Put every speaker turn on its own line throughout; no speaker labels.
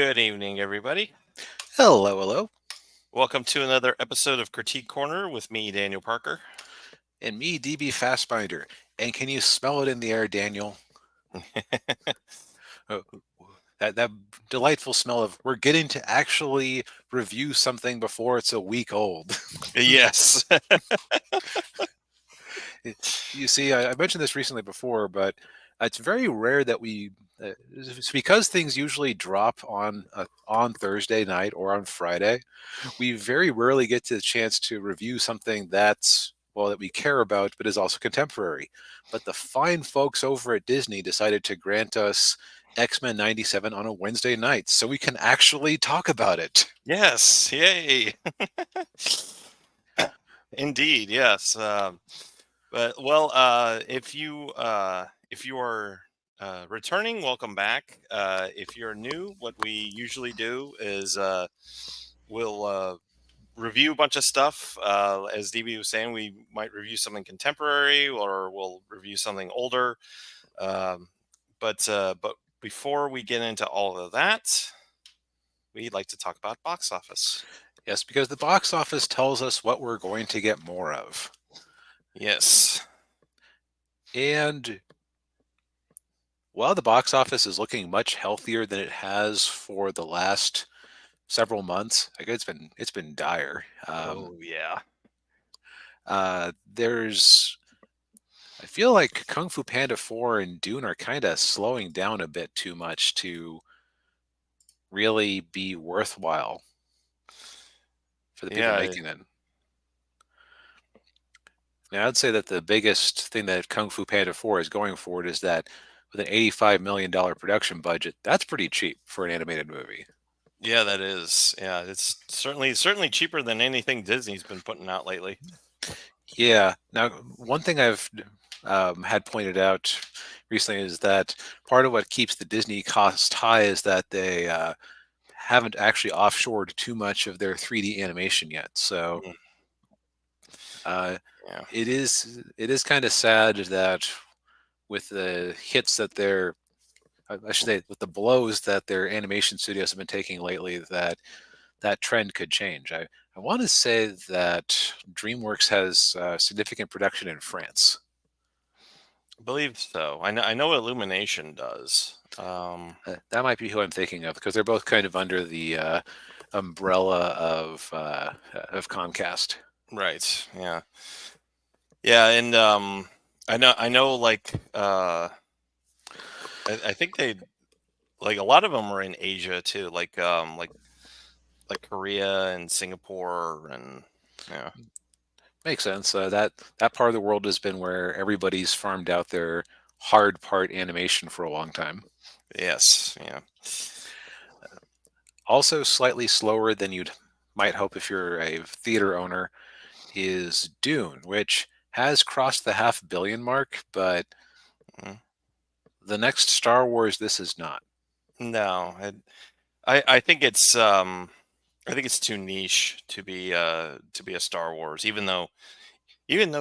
Good evening, everybody.
Hello, hello.
Welcome to another episode of Critique Corner with me, Daniel Parker.
And me, DB Fastbinder. And can you smell it in the air, Daniel? Uh, that delightful smell of we're getting to actually review something before it's a week old.
Yes.
You see, I mentioned this recently before, but it's very rare that it's because things usually drop on Thursday night or on Friday. We very rarely get to the chance to review something that we care about, but is also contemporary. But the fine folks over at Disney decided to grant us X-Men 97 on a Wednesday night, so we can actually talk about it.
Yes. Yay. Indeed. Yes. If you are returning, welcome back. If you're new, what we usually do is we'll review a bunch of stuff. As DB was saying, we might review something contemporary or we'll review something older. Um, but before we get into all of that, we'd like to talk about box office.
Yes, because the box office tells us what we're going to get more of.
Yes.
And while the box office is looking much healthier than it has for the last several months, like it's been dire.
Oh yeah.
There's I feel like Kung Fu Panda 4 and Dune are kind of slowing down a bit too much to really be worthwhile for the people
Yeah.
making it. Now, I'd say that the biggest thing that Kung Fu Panda 4 is going forward is that with an $85 million production budget, that's pretty cheap for an animated movie.
Yeah, that is. Yeah, it's certainly cheaper than anything Disney's been putting out lately.
Yeah. Now, one thing I've had pointed out recently is that part of what keeps the Disney cost high is that they haven't actually offshored too much of their 3D animation yet. So
Mm,
uh,
yeah.
it is kind of sad that with the hits that I should say with the blows that their animation studios have been taking lately, that trend could change. I want to say that DreamWorks has significant production in France.
I believe so. I know Illumination does.
That might be who I'm thinking of because they're both kind of under the umbrella of Comcast.
Right. Yeah. Yeah, and I know I think they like a lot of them are in Asia too, like Korea and Singapore and yeah.
Makes sense. That part of the world has been where everybody's farmed out their hard part animation for a long time.
Yes, yeah.
Also, slightly slower than you'd might hope if you're a theater owner is Dune, which has crossed the half-billion mark, but
Mm.
the next Star Wars, this is not.
No, I think it's too niche to be a Star Wars, even though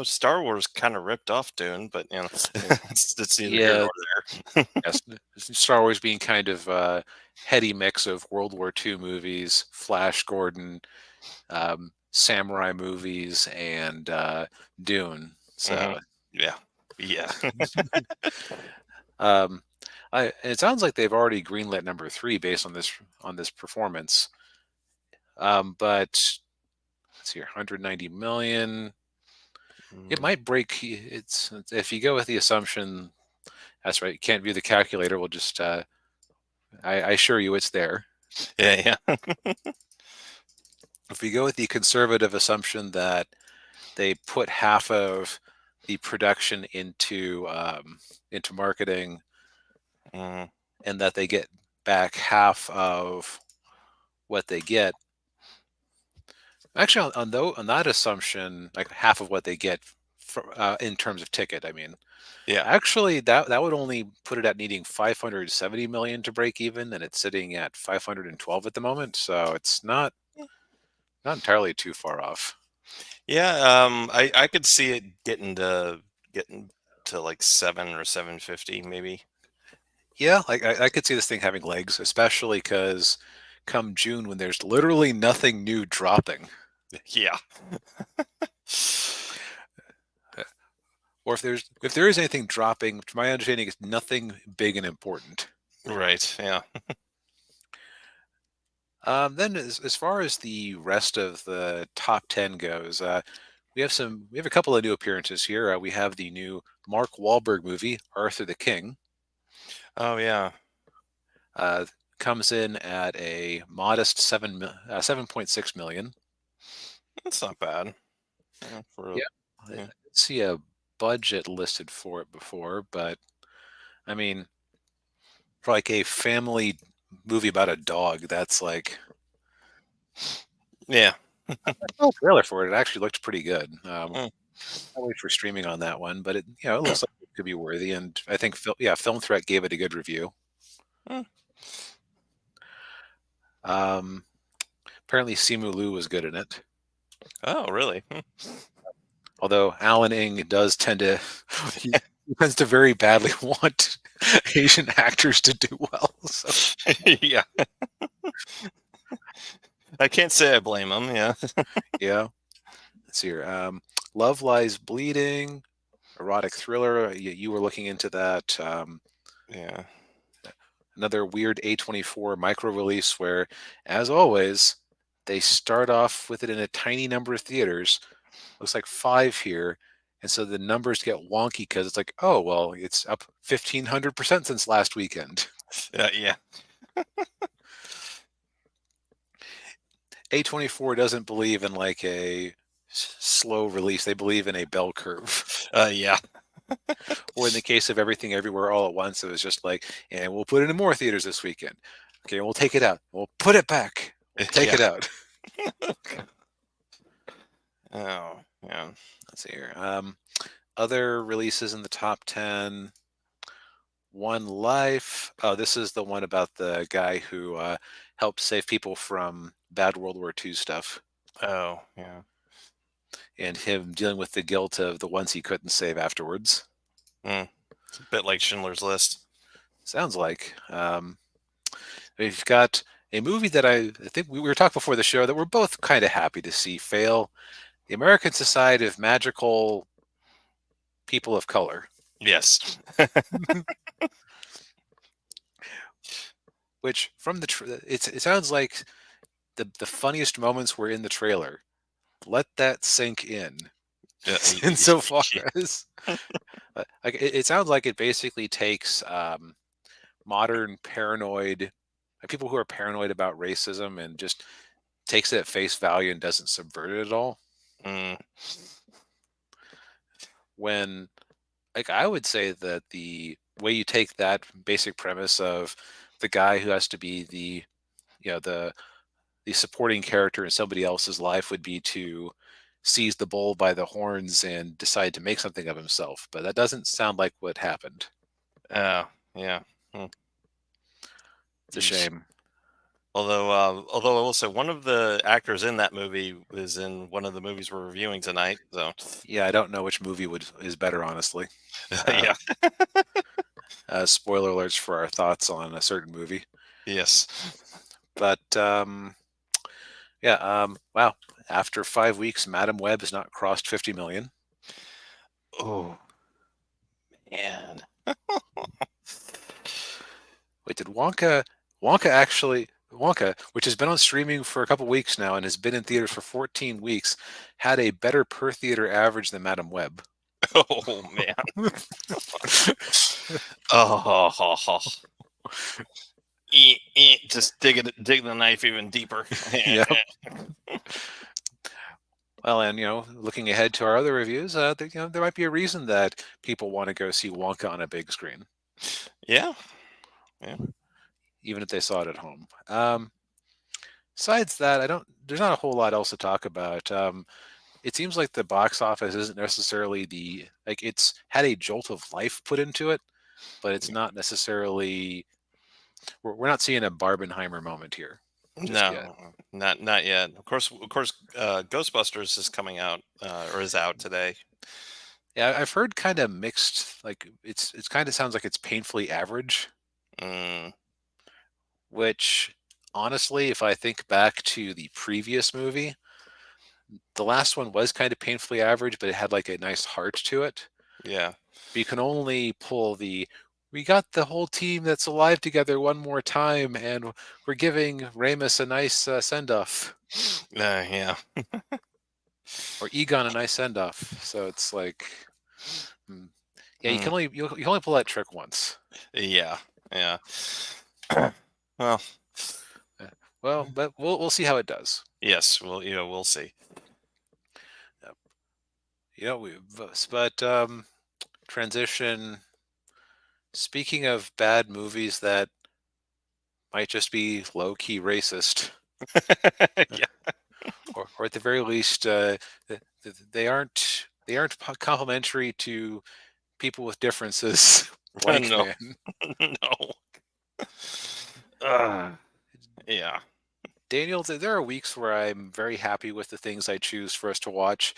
Star Wars kind of ripped off Dune, but it's neither here
Yeah,
nor there.
yes, Star Wars being kind of a heady mix of World War II movies, Flash Gordon, samurai movies, and Dune.
Hmm.
So,
Yeah, yeah.
um, it sounds like they've already greenlit number three based on this performance. But let's see here, 190 million. It
Mm.
might break. It's if you go with the assumption that's right. You can't view the calculator. We'll just I assure you it's there.
Yeah, yeah.
If we go with the conservative assumption that they put half of the production into marketing
Mhm.
and that they get back half of what they get. Actually, on that assumption, like half of what they get in terms of ticket, I mean,
Yeah.
actually that would only put it at needing 570 million to break even, and it's sitting at 512 at the moment. So it's not entirely too far off.
Yeah, I could see it getting to like 7 or 750 maybe.
Yeah, like I could see this thing having legs, especially because come June when there's literally nothing new dropping,
Yeah.
uh, or if there is anything dropping, to my understanding, it's nothing big and important.
Right. Yeah.
Then, as far as the rest of the top 10 goes, we have a couple of new appearances here. We have the new Mark Wahlberg movie, Arthur the King,
Oh yeah.
uh, comes in at a modest 7.6 million.
That's not bad. Yeah, for
Yeah, I
yeah.
didn't see a budget listed for it before, but I mean, for like a family movie about a dog, that's like
Yeah.
I saw a trailer for it. It actually looked pretty good.
Mm,
I'll wait for streaming on that one, but it looks like it could be worthy, and I think Film Threat gave it a good review.
mm.
Um, Apparently, Simu Liu was good in it,
Oh really?
although Alan Ng does tend to he tends to very badly want Asian actors to do well. So
Yeah. I can't say I blame him. Yeah.
yeah, let's see here. Love Lies Bleeding, erotic thriller. You were looking into that.
Yeah.
Another weird A24 micro release where, as always, they start off with it in a tiny number of theaters. Looks like five here. And so the numbers get wonky because it's like, oh, well, it's up 1,500% since last weekend.
Yeah.
A24 doesn't believe in like a slow release, they believe in a bell curve.
Yeah.
Or in the case of Everything Everywhere All at Once, it was just like, and we'll put it in more theaters this weekend. Okay, we'll take it out. We'll put it back. We'll take
Yeah.
it out.
Oh yeah.
Let's see here. Other releases in the top 10. One Life. Oh, this is the one about the guy who helped save people from bad World War II stuff
Oh yeah.
and him dealing with the guilt of the ones he couldn't save afterwards.
Mm. It's a bit like Schindler's List.
Sounds like. We've got a movie that I think we were talking before the show that we're both kind of happy to see fail. The American Society of Magical People of Color,
Yes.
which from it sounds like the funniest moments were in the trailer. Let that sink in. Insofar as like it sounds like it basically takes modern paranoid people who are paranoid about racism and just takes it at face value and doesn't subvert it at all.
Mm.
When like I would say that the way you take that basic premise of the guy who has to be the you know the supporting character in somebody else's life would be to seize the bull by the horns and decide to make something of himself. But that doesn't sound like what happened.
Oh yeah. Mm.
It's a
Yeesh.
shame.
Although I will say one of the actors in that movie was in one of the movies we're reviewing tonight. So
Yeah, I don't know which movie would is better, honestly.
yeah.
Um, Spoiler alerts for our thoughts on a certain movie.
Yes.
But yeah, wow. After 5 weeks, Madam Web has not crossed 50 million.
Oh man.
Wait, did Wonka, which has been on streaming for a couple weeks now and has been in theaters for 14 weeks, had a better per theater average than Madam Web.
Oh man. Oh. Just dig the knife even deeper.
Yep. Well, and looking ahead to our other reviews, there might be a reason that people want to go see Wonka on a big screen,
Yeah. Yeah.
even if they saw it at home. Besides that, I don't. There's not a whole lot else to talk about. It seems like the box office isn't necessarily it's had a jolt of life put into it, but it's not necessarily. We're not seeing a Barbenheimer moment here just yet.
No, not yet. Of course, Ghostbusters is coming out or is out today.
Yeah, I've heard kind of mixed. Like it's kind of sounds like it's painfully average.
Mm,
which honestly, if I think back to the previous movie, the last one was kind of painfully average, but it had like a nice heart to it.
yeah.
But you can only pull the we got the whole team that's alive together one more time, and we're giving Ramus a nice send off,
Yeah.
or Egon a nice send off. So it's like, hmm. Yeah,
Mm,
you can only pull that trick once.
yeah. Yeah. Well,
Uh, Well, but we'll see how it does.
yes. Well, we'll see.
Uh, but transition. Speaking of bad movies that might just be low key racist,
Yeah.
or at the very least, they aren't complimentary to people with differences like
No.
man.
No. Uh, yeah.
Daniel, there are weeks where I'm very happy with the things I choose for us to watch,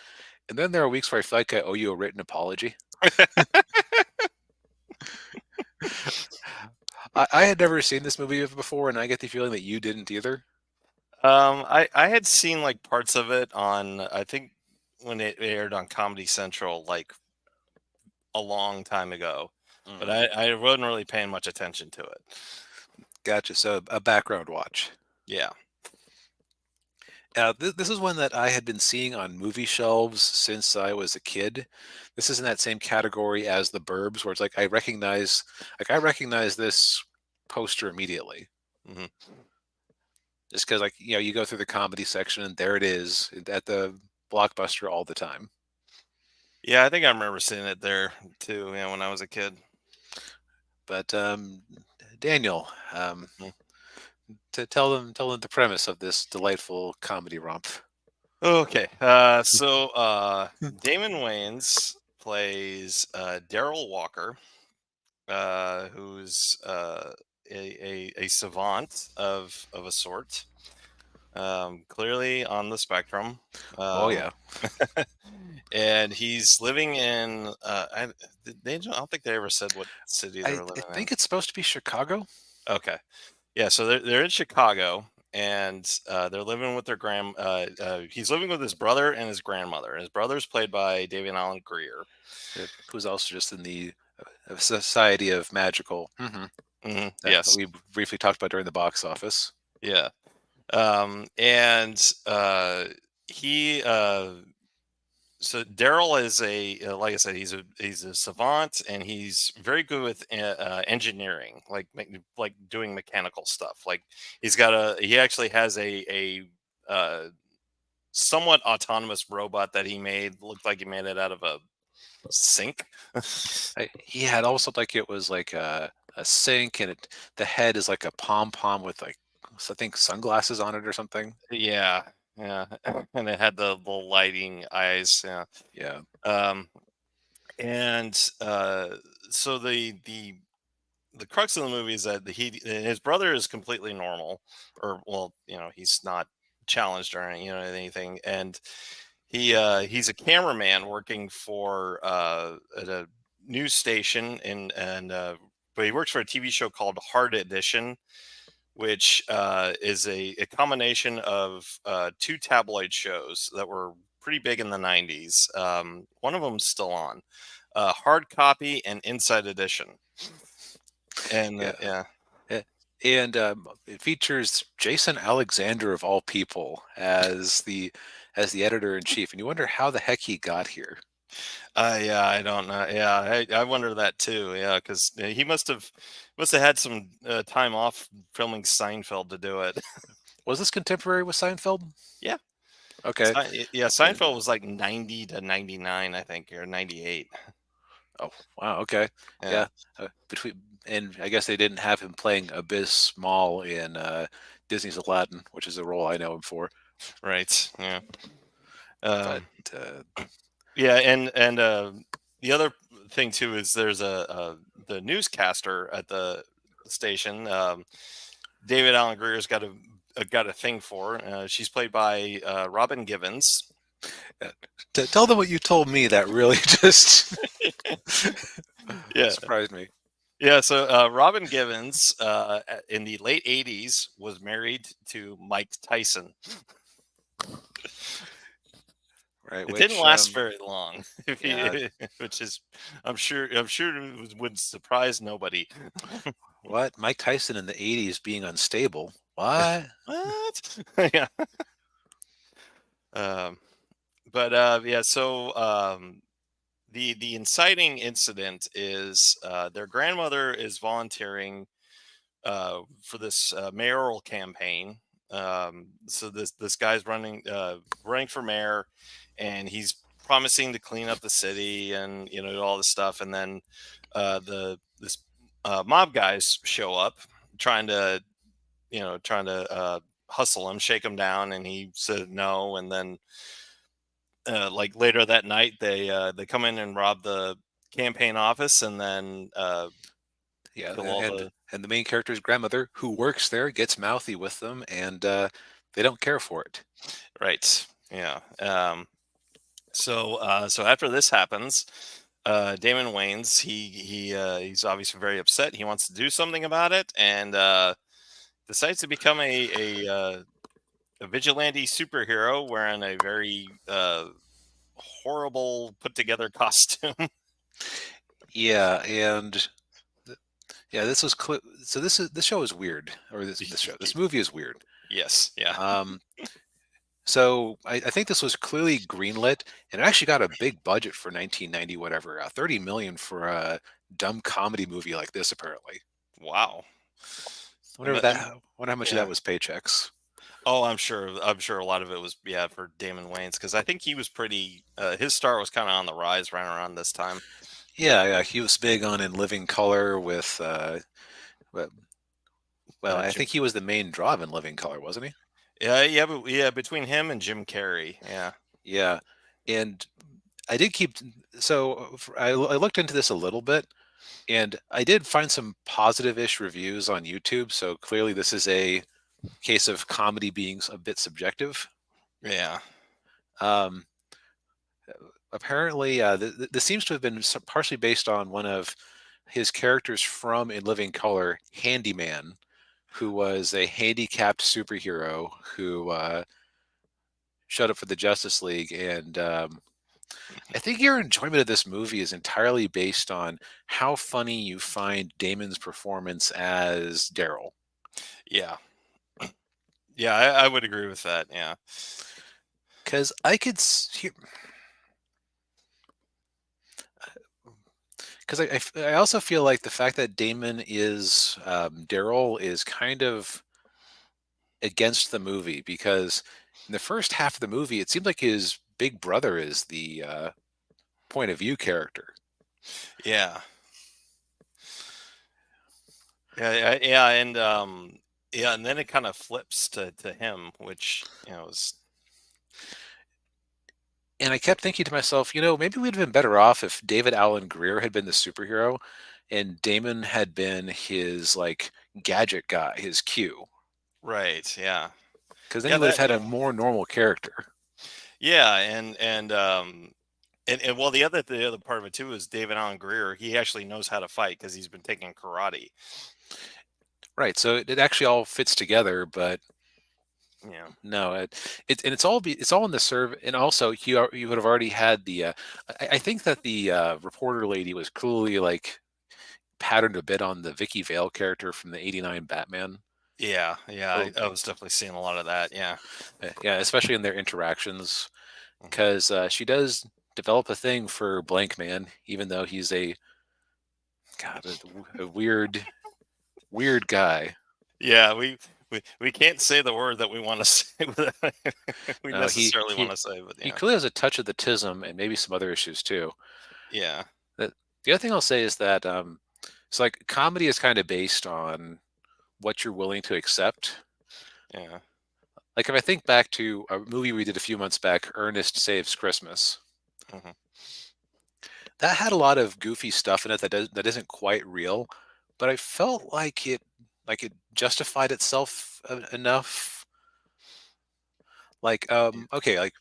and then there are weeks where I feel like I owe you a written apology. I had never seen this movie before, and I get the feeling that you didn't either.
I had seen like parts of it on, I think, when it aired on Comedy Central like a long time ago, but
Mm,
I wasn't really paying much attention to it.
gotcha. So a background watch.
Yeah.
This is one that I had been seeing on movie shelves since I was a kid. This is in that same category as The Burbs, where it's like I recognize this poster immediately,
Hmm.
just because you go through the comedy section and there it is at the Blockbuster all the time.
Yeah, I think I remember seeing it there too. Yeah, when I was a kid.
But Daniel,
Mm.
to tell them the premise of this delightful comedy romp.
Okay. Damon Wayans plays Daryl Walker, who's a savant of a sort, clearly on the spectrum.
Oh
Um,
yeah,
and he's living in I don't think they ever said what city they were
I
living in.
think it's supposed to be Chicago.
Okay. Yeah, so they're in Chicago, and they're living with their he's living with his brother and his grandmother. His brother's played by David Allen Greer.
Who's also just in the Society of Magical. That
Yes.
we briefly talked about during the box office.
Yeah. And he so Daryl is like I said, he's a savant, and he's very good with engineering, like like doing mechanical stuff. Like he actually has a somewhat autonomous robot that he made. Looked like he made it out of a sink.
He had also like it was like a sink, and the head is like a pom pom with like I think sunglasses on it or something.
Yeah, yeah, and it had the lighting eyes. Yeah.
Yeah,
Um, and so the crux of the movie is that his brother is completely normal, or well, he's not challenged or anything, and he's a cameraman working for at a news station but he works for a TV show called Hard Edition, which is a combination of two tabloid shows that were pretty big in the 90s. One of them's still on, Hard Copy and Inside Edition. And
yeah.
yeah.
Eh, And it features Jason Alexander of all people as the editor in chief, and you wonder how the heck he got here.
Yeah, I don't know. Yeah, I wonder that too. Yeah, because he must have had some time off filming Seinfeld to do it.
Was this contemporary with Seinfeld?
Yeah.
Okay.
Yeah,
Yeah.
Seinfeld was like 90 to 99, I think, or 98.
Oh, wow. Okay.
Yeah,
Yeah. Between and I guess they didn't have him playing Abyss Small in Disney's Aladdin, which is a role I know him for.
right. Yeah.
But
Um, yeah, and the other thing too is there's the newscaster at the station. David Allen Greer's got a thing for. She's played by Robin Givens.
to tell them what you told me, that really just
Yeah,
surprised me.
Yeah, so Robin Givens in the late '80s was married to Mike Tyson.
right?
It didn't
Which,
last very long, if
yeah,
which is, I'm sure would surprise nobody.
what Mike Tyson in the '80s being unstable? What?
What? Yeah. Um, but yeah, so the inciting incident is their grandmother is volunteering for this mayoral campaign. So this guy's running for mayor, and he's promising to clean up the city and all this stuff. And then the this mob guys show up, trying to hustle him, shake him down, and he said no. And then like later that night, they come in and rob the campaign office, and then
Yeah,
kill all the
and the main character's grandmother, who works there, gets mouthy with them, and they don't care for it.
right. Yeah. So after this happens, Damon Wayans he's obviously very upset. He wants to do something about it, and decides to become a vigilante superhero wearing a very horrible put together costume.
Yeah, and yeah, this was so this show is weird, or this movie is weird.
Yes, yeah,
Um, so I think this was clearly greenlit, and it actually got a big budget for 1990, whatever, 30 million for a dumb comedy movie like this. Apparently,
wow.
whatever that, wonder how much of that
Yeah.
was paychecks.
Oh, I'm sure a lot of it was, yeah, for Damon Wayans, because I think he was pretty. His star was kind of on the rise right around this time.
Yeah, yeah, he was big on In Living Color with, well, I
Jim.
think he was the main draw of In Living Color, wasn't he?
Yeah, yeah, but yeah, between him and Jim Carrey, yeah,
Yeah, and I did keep. So I looked into this a little bit, and I did find some positive-ish reviews on YouTube. So clearly, this is a case of comedy being a bit subjective.
yeah,
Um, apparently, this seems to have been partially based on one of his characters from In Living Color, Handyman, who was a handicapped superhero who showed up for the Justice League. And I think your enjoyment of this movie is entirely based on how funny you find Damon's performance as Daryl.
yeah, yeah. I would agree with that. Yeah,
Because I could hear, because I also feel like the fact that Damon is Daryl is kind of against the movie, because in the first half of the movie, it seems like his big brother is the point of view character.
yeah, yeah, and then it kind of flips to him, which is
And I kept thinking to myself, maybe we'd have been better off if David Allen Greer had been the superhero and Damon had been his like gadget guy, his Q.
right. Yeah,
Because then he
yeah,
would have
that,
had a more normal character.
yeah, and well, the other part of it too is David Allen Greer. He actually knows how to fight because he's been taking karate.
Right. So it actually all fits together, but
Yeah,
no, and it's all in the serve. And also you would have already had the I think that the reporter lady was clearly like patterned a bit on the Vicky Vale character from the '89 Batman.
yeah, yeah.
Oh,
I was definitely seeing a lot of that. Yeah.
yeah, especially in their interactions,
Mhm.
because she does develop a thing for Blank Man, even though he's a God, a weird guy.
Yeah, we can't say the word that we want to say. We
No,
necessarily want to say, but
he
yeah,
clearly has a touch of the tism and maybe some other issues too.
yeah,
The, the other thing I'll say is that it's like comedy is kind of based on what you're willing to accept.
yeah,
Like if I think back to a movie we did a few months back, Ernest Saves Christmas,
hmm,
that had a lot of goofy stuff in it that isn't quite real, but I felt like it justified itself enough. Like
yeah,
okay, like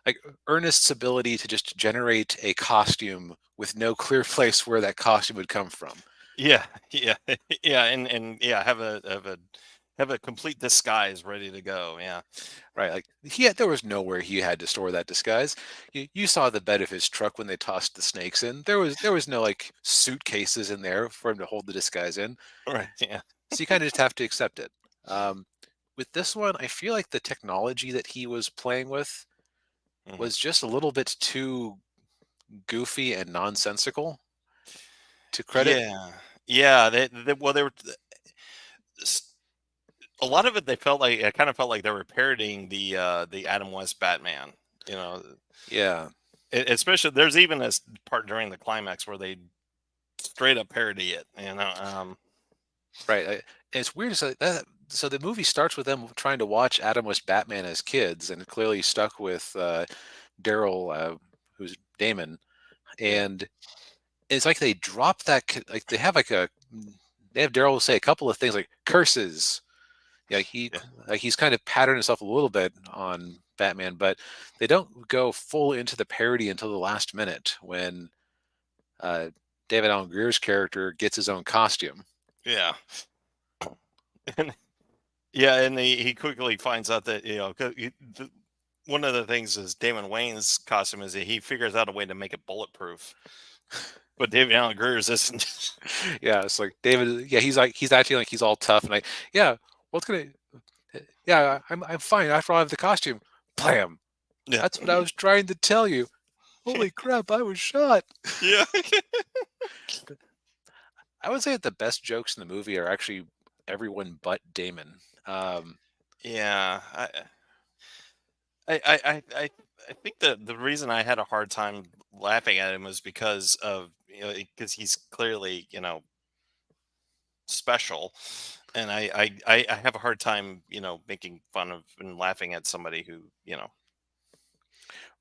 like Ernest's ability to just generate a costume with no clear place where that costume would come from.
Yeah, yeah, yeah, and yeah, have a complete disguise ready to go. Yeah,
Right, like there was nowhere he had to store that disguise. You saw the bed of his truck when they tossed the snakes in. There was no like suitcases in there for him to hold the disguise in.
right. Yeah,
So you kind of just have to accept it. Um, with this one, I feel like the technology that he was playing with
hmm
was just a little bit too goofy and nonsensical to credit.
yeah, yeah. Well, they were s- a lot of it. They felt like I kind of felt like they were parodying the Adam West Batman. You know,
Yeah,
especially there's even this part during the climax where they straight up parody it. You know,
right. It's weird. So the movie starts with them trying to watch Adam West Batman as kids, and clearly stuck with Daryl, who's Damon,
yeah,
and it's like they drop that. Like they have Daryl say a couple of things like curses. Yeah,
yeah,
he's kind of patterned himself a little bit on Batman, but they don't go full into the parody until the last minute when uh, David Allen Greer's character gets his own costume.
yeah. Yeah, and he quickly finds out that one of the things is Damon Wayne's costume is that he figures out a way to make it bulletproof, but David Allen Greer's isn't.
Yeah, it's like David. Yeah, he's acting like he's all tough and like, yeah, what's gonna? Yeah, I'm fine. After all, I have the costume. Blam.
Yeah,
That's what I was trying to tell you. Holy crap! I was shot.
yeah,
I would say that the best jokes in the movie are actually everyone but Damon. Um,
yeah. I think the reason I had a hard time laughing at him was because of because he's clearly special, and I have a hard time making fun of and laughing at somebody who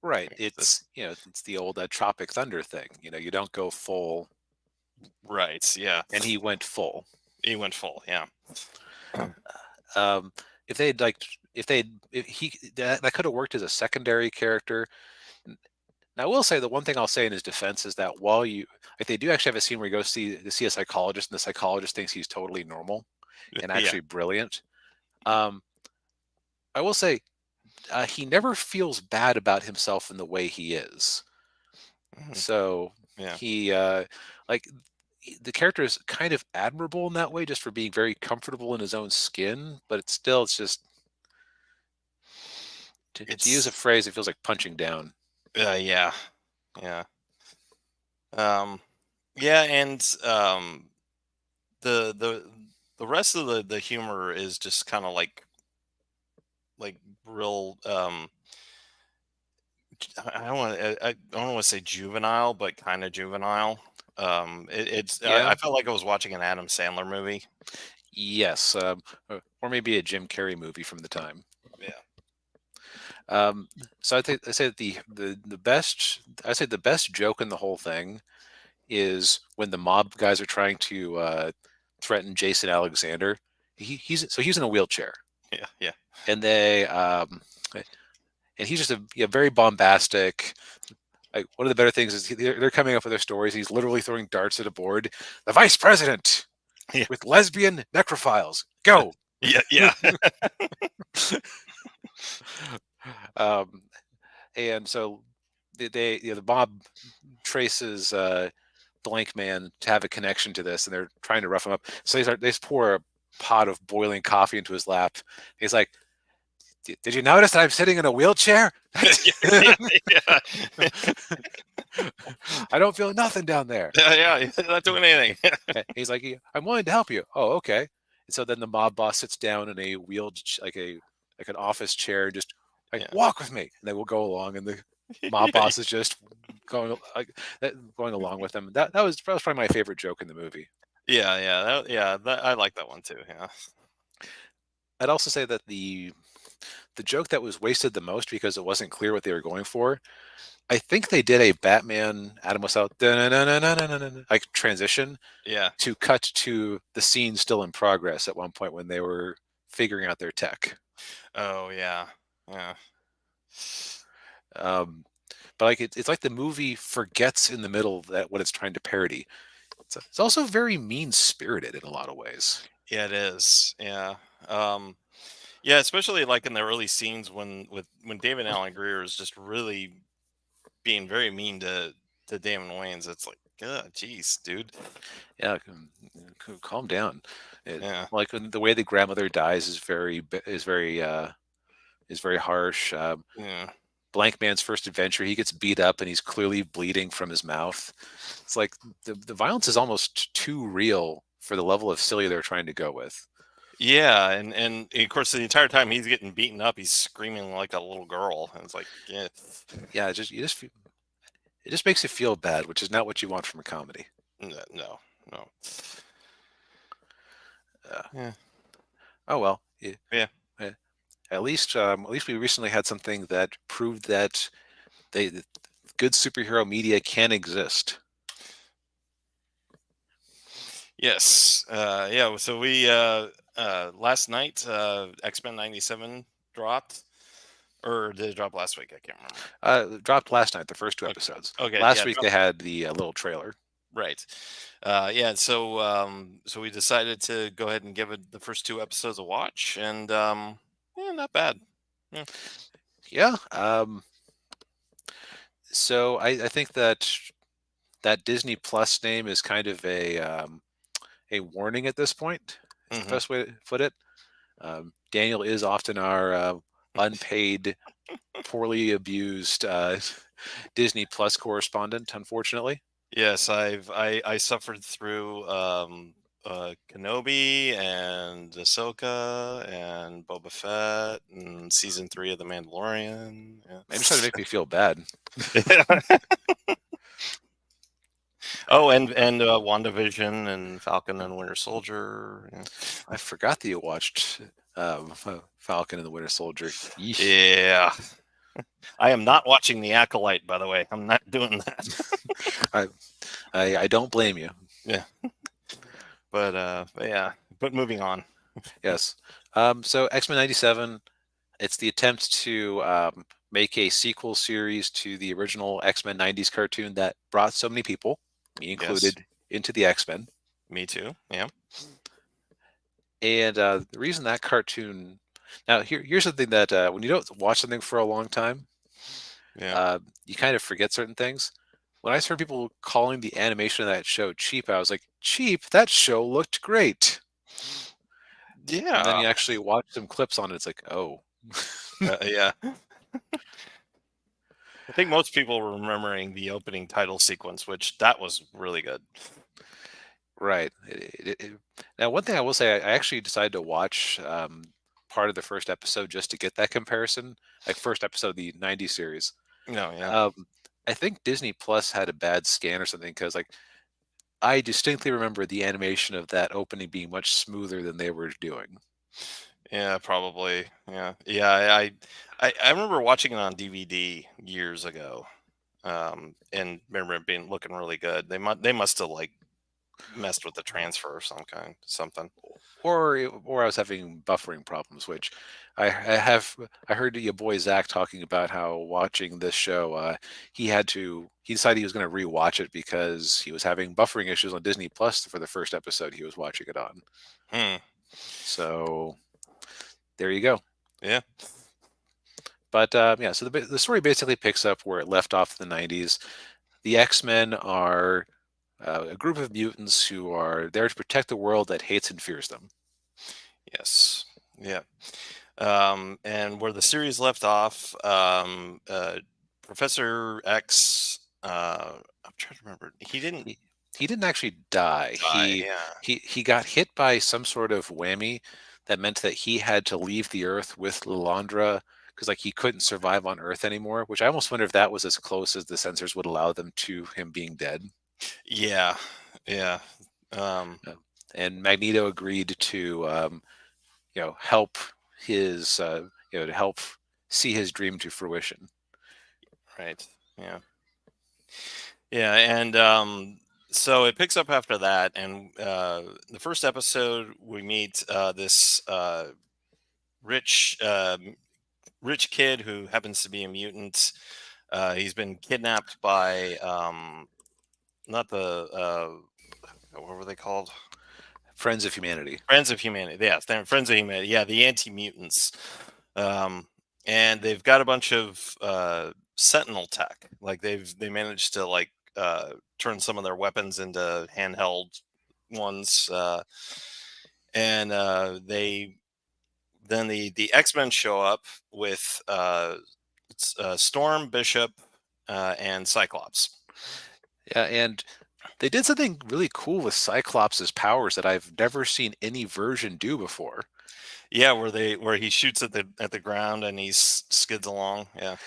right.
this
It's the old Tropic Thunder thing. You don't go full,
right. Yeah,
and he went full.
he went full. Yeah.
Um, if they'd like, if he that could have worked as a secondary character. Now, I will say the one thing I'll say in his defense is that while like they do actually have a scene where he goes to see a psychologist, and the psychologist thinks he's totally normal and
Yeah.
actually brilliant. Um, I will say he never feels bad about himself in the way he is.
Mhm.
So
Yeah.
he like the character is kind of admirable in that way, just for being very comfortable in his own skin. But it's just to use a
It's
phrase, it feels like punching down.
yeah. Yeah. Um yeah, and the the the rest of the humor is just kind of like real I don't want I don't want to say juvenile, but kind of juvenile. I
Yeah.
felt like I was watching an Adam Sandler movie.
Yes. Or maybe a Jim Carrey movie from the time.
Yeah.
Um, so I say that the best I say the best joke in the whole thing is when the mob guys are trying to threaten Jason Alexander. He's in a wheelchair,
Yeah. Yeah.
and he's just very bombastic. Like one of the better things is they're coming up with their stories. He's literally throwing darts at a board. The vice president
Yeah.
with lesbian necrophiles. Go.
Yeah. Yeah.
um, and so the mob traces Blank Man to have a connection to this, and they're trying to rough him up. So they just pour a pot of boiling coffee into his lap. He's like, "Did you notice that I'm sitting in a wheelchair?
Yeah. Yeah. Yeah.
I don't feel nothing down there."
Yeah. Yeah. Not doing anything.
He's like, "I'm willing to help you." Oh, okay. And so then the mob boss sits down in a wheeled like an office chair, and just like,
Yeah.
walk with me, and they will go along, and the mob boss is just going along with them. That was probably my favorite joke in the movie.
Yeah. Yeah. I like that one too. Yeah.
I'd also say that the joke that was wasted the most because it wasn't clear what they were going for. I think they did a Batman Adam West out like transition
Yeah.
to cut to the scene still in progress at one point when they were figuring out their tech.
Oh yeah. Yeah.
Um, but like it's like the movie forgets in the middle that what it's trying to parody. It's also very mean spirited in a lot of ways.
Yeah, it is. Yeah. Um, yeah, especially like in the early scenes when David Allen Greer is just really being very mean to Damon Wayans. It's like, God, jeez, dude.
Yeah, calm down.
Yeah.
Like when the way the grandmother dies is very harsh.
Yeah.
Blank Man's first adventure, he gets beat up and he's clearly bleeding from his mouth. It's like the violence is almost too real for the level of silly they're trying to go with.
Yeah, and of course the entire time he's getting beaten up, he's screaming like a little girl. And it's like, yeah.
Yeah, it just makes you feel bad, which is not what you want from a comedy.
No, no, no.
Uh,
Yeah.
oh well. Yeah,
Yeah.
yeah. At least we recently had something that proved that that good superhero media can exist.
Yes. Yeah. So we last night X-Men 97 dropped, or did it drop last week? I can't remember.
Dropped last night, the first two
Okay.
episodes.
Okay.
Last
Yeah.
week they had the little trailer.
Right. Yeah. So we decided to go ahead and give it the first two episodes a watch, and yeah, not bad. Yeah.
Yeah. So I think that that Disney Plus name is kind of a warning at this point. Is the
Hmm.
best way to put it. Daniel is often our unpaid, poorly abused Disney Plus correspondent, unfortunately.
Yes, I suffered through Kenobi and Ahsoka and Boba Fett and season 3 of The Mandalorian.
Maybe just trying to make me feel bad.
Yeah. Oh, and WandaVision and Falcon and Winter Soldier. Yeah.
I forgot that you watched Falcon and the Winter Soldier. Yeesh.
Yeah. I am not watching The Acolyte, by the way. I'm not doing that.
I, I don't blame you.
Yeah. But yeah. But moving on.
Yes. So X-Men 97, it's the attempt to make a sequel series to the original X-Men 90s cartoon that brought so many people, me
Yes.
included, into the X-Men.
Me too. Yeah.
And the reason that cartoon, now here's something that when you don't watch something for a long time,
Yeah.
you kind of forget certain things. When I heard people calling the animation of that show cheap, I was like, cheap? That show looked great. And then
Yeah.
you actually watch some clips on it, it's like, oh.
Yeah. I think most people were remembering the opening title sequence, which that was really good.
Right. Now, one thing I will say, I actually decided to watch part of the first episode just to get that comparison. Like first episode of the '90s series.
No, yeah.
Um, I think Disney Plus had a bad scan or something because, like, I distinctly remember the animation of that opening being much smoother than they were doing.
Yeah, probably. Yeah. Yeah, I remember watching it on DVD years ago. And remember it being looking really good. They must have like messed with the transfer or something.
Or I was having buffering problems, which I heard your boy Zach talking about how watching this show, he decided he was going to rewatch it because he was having buffering issues on Disney Plus for the first episode he was watching it on.
Hmm.
So there you go.
Yeah.
But yeah, so the story basically picks up where it left off in the '90s. The X-Men are a group of mutants who are there to protect the world that hates and fears them.
Yes. Yeah. And where the series left off, Professor X, I'm trying to remember. He didn't
He, he didn't actually die.
die. Yeah.
He got hit by some sort of whammy that meant that he had to leave the Earth with Lilandra because like he couldn't survive on Earth anymore. Which I almost wonder if that was as close as the censors would allow them to him being dead.
Yeah. Yeah. Um,
Uh, and Magneto agreed to help his to help see his dream to fruition.
right. Yeah. Yeah. And so it picks up after that. And the first episode, we meet this rich rich kid who happens to be a mutant. He's been kidnapped by not the what were they called?
Friends of Humanity.
Friends of Humanity. Yeah, Friends of Humanity. Yeah, the anti mutants. Um, and they've got a bunch of Sentinel tech. Like they managed to like turn some of their weapons into handheld ones, and they then the X-Men show up with Storm, Bishop, and Cyclops.
Yeah, and they did something really cool with Cyclops' powers that I've never seen any version do before.
Yeah, where he shoots at the ground and he skids along. Yeah,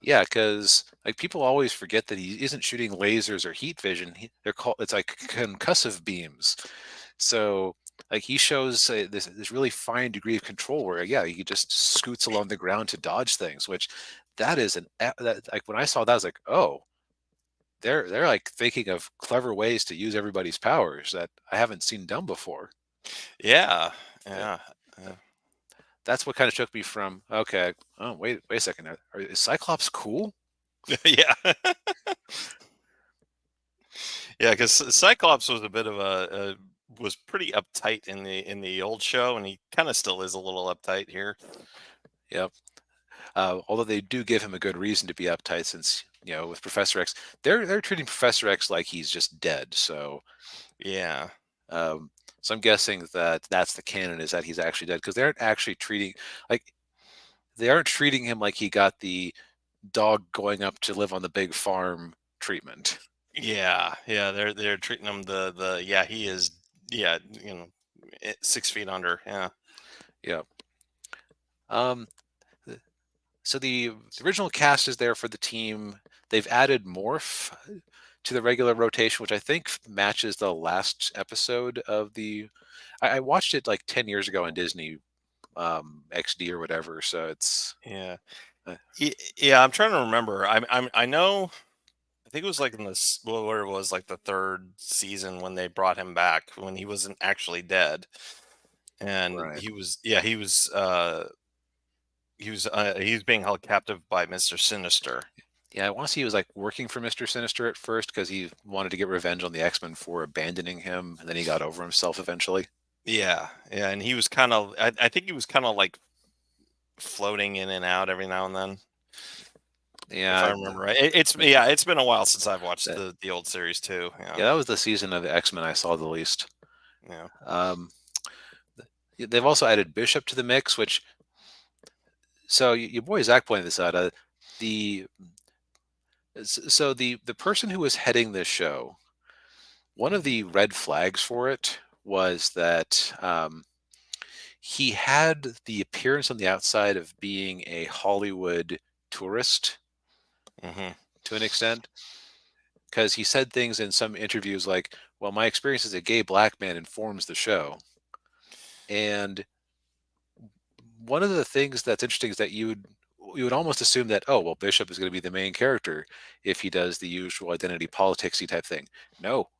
Yeah, because like people always forget that he isn't shooting lasers or heat vision. They're called it's like concussive beams. So like he shows this really fine degree of control where yeah he just scoots along the ground to dodge things, which that is that like when I saw that I was like oh they're like thinking of clever ways to use everybody's powers that I haven't seen done before.
yeah,
Uh,
yeah, yeah.
That's what kind of took me from okay oh wait a second is Cyclops cool?
Yeah. Yeah, because Cyclops was a bit of was pretty uptight in the old show, and he kind of still is a little uptight here.
Yeah. Although they do give him a good reason to be uptight, since with Professor X, they're treating Professor X like he's just dead.
Yeah,
Um, so I'm guessing that that's the canon is that he's actually dead because they aren't actually treating like they aren't treating him like he got the dog going up to live on the big farm treatment.
yeah. They're treating him the yeah he is yeah 6 feet under. Yeah,
Yeah. Um, th- so the original cast is there for the team. They've added Morph to the regular rotation, which I think matches the last episode of the. I watched it like 10 years ago on Disney XD or whatever. So it's
yeah,
uh,
yeah. I'm trying to remember. I know. I think it was like in this well, where it was like the third season when they brought him back when he wasn't actually dead, and
right.
he was being held captive by Mr. Sinister.
Yeah, I want to see he was like working for Mr. Sinister at first because he wanted to get revenge on the X-Men for abandoning him, and then he got over himself eventually.
Yeah, yeah, and he was kind of I think he was kind of like floating in and out every now and then, if I
Yeah,
remember right. It's been a while since I've watched
that
the old series too. Yeah,
yeah, that was the season of the X-Men I saw the least.
yeah,
Um, they've also added Bishop to the mix, which so your boy Zach pointed this out. The so the person who was heading this show, one of the red flags for it was that he had the appearance on the outside of being a Hollywood tourist
hmm
to an extent, because he said things in some interviews like, "Well, my experience as a gay black man informs the show," and one of the things that's interesting is that you would almost assume that oh well Bishop is going to be the main character if he does the usual identity politicsy type thing. No,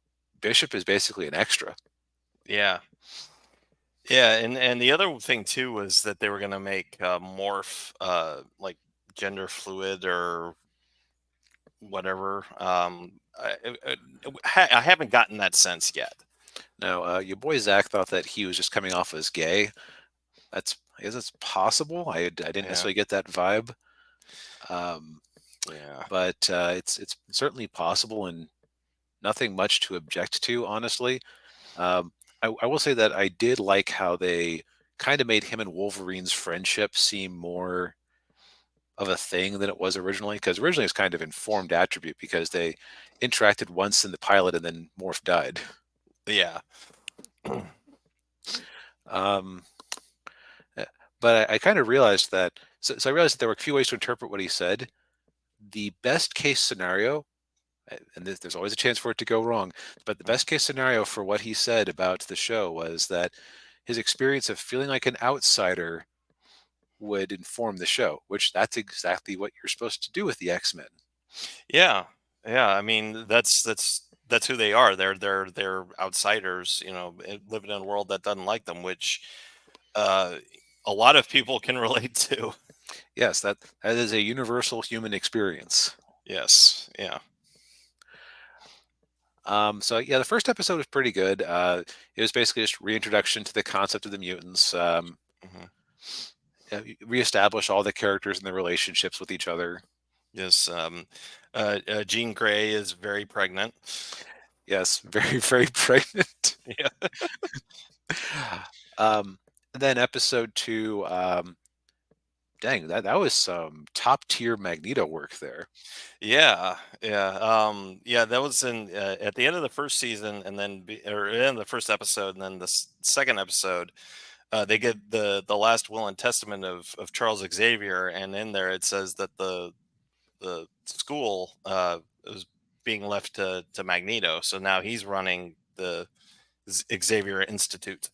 Bishop is basically an extra.
yeah, yeah, and the other thing too was that they were gonna make Morph like gender fluid or whatever. I haven't gotten that sense yet.
Now, your boy Zach thought that he was just coming off as gay. I guess it's possible. I didn't
Yeah,
necessarily get that vibe, um,
yeah,
but it's certainly possible and nothing much to object to, honestly. I will say that I did like how they kind of made him and Wolverine's friendship seem more of a thing than it was originally. Because originally it's kind of informed attribute because they interacted once in the pilot and then Morph died.
yeah.
Um, uh, but I kind of realized that. So I realized that there were a few ways to interpret what he said. The best case scenario, and there's always a chance for it to go wrong, but the best case scenario for what he said about the show was that his experience of feeling like an outsider would inform the show, which that's exactly what you're supposed to do with the X-Men.
Yeah, yeah. I mean, that's who they are. They're outsiders, living in a world that doesn't like them, which uh, a lot of people can relate to.
Yes, that is a universal human experience.
Yes. Yeah.
So yeah, the first episode was pretty good. It was basically just reintroduction to the concept of the mutants,
Hmm.
reestablish all the characters and their relationships with each other.
Yes. Jean Grey is very pregnant.
Yes, very, very pregnant.
Yeah.
And then episode two, dang, that was some top tier Magneto work there.
Yeah, yeah, yeah. That was in at the end of the first season, and then or in the first episode, and then the second episode, they get the last will and testament of Charles Xavier, and in there it says that the school is being left to Magneto, so now he's running the Xavier Institute.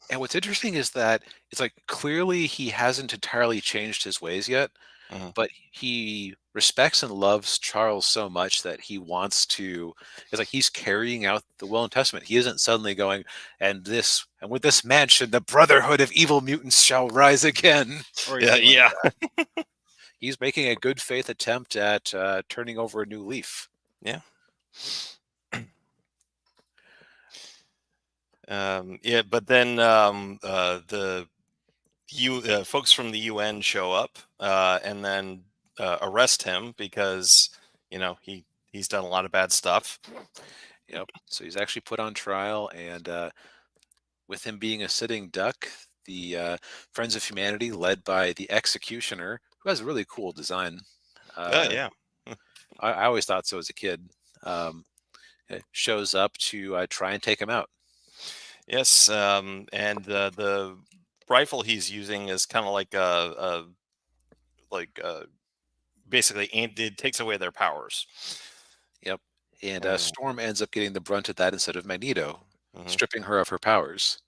And what's interesting is that it's like clearly he hasn't entirely changed his ways yet,
Hmm.
but he respects and loves Charles so much that he wants to. It's like he's carrying out the will and testament. He isn't suddenly going, and with this mansion, the brotherhood of evil mutants shall rise again, or
Yeah,
anything like
yeah,
that. He's making a good faith attempt at turning over a new leaf.
yeah. Yeah, but then the folks from the UN show up and then arrest him because he's done a lot of bad stuff.
Yep. So he's actually put on trial, and with him being a sitting duck, the Friends of Humanity, led by the Executioner, who has a really cool design. Uh,
Yeah.
I always thought so as a kid. Um, Shows up to try and take him out.
Yes, and the rifle he's using is kind of like like basically it takes away their powers.
Yep. And
Uh,
Storm ends up getting the brunt of that instead of Magneto,
mhm.
stripping her of her powers.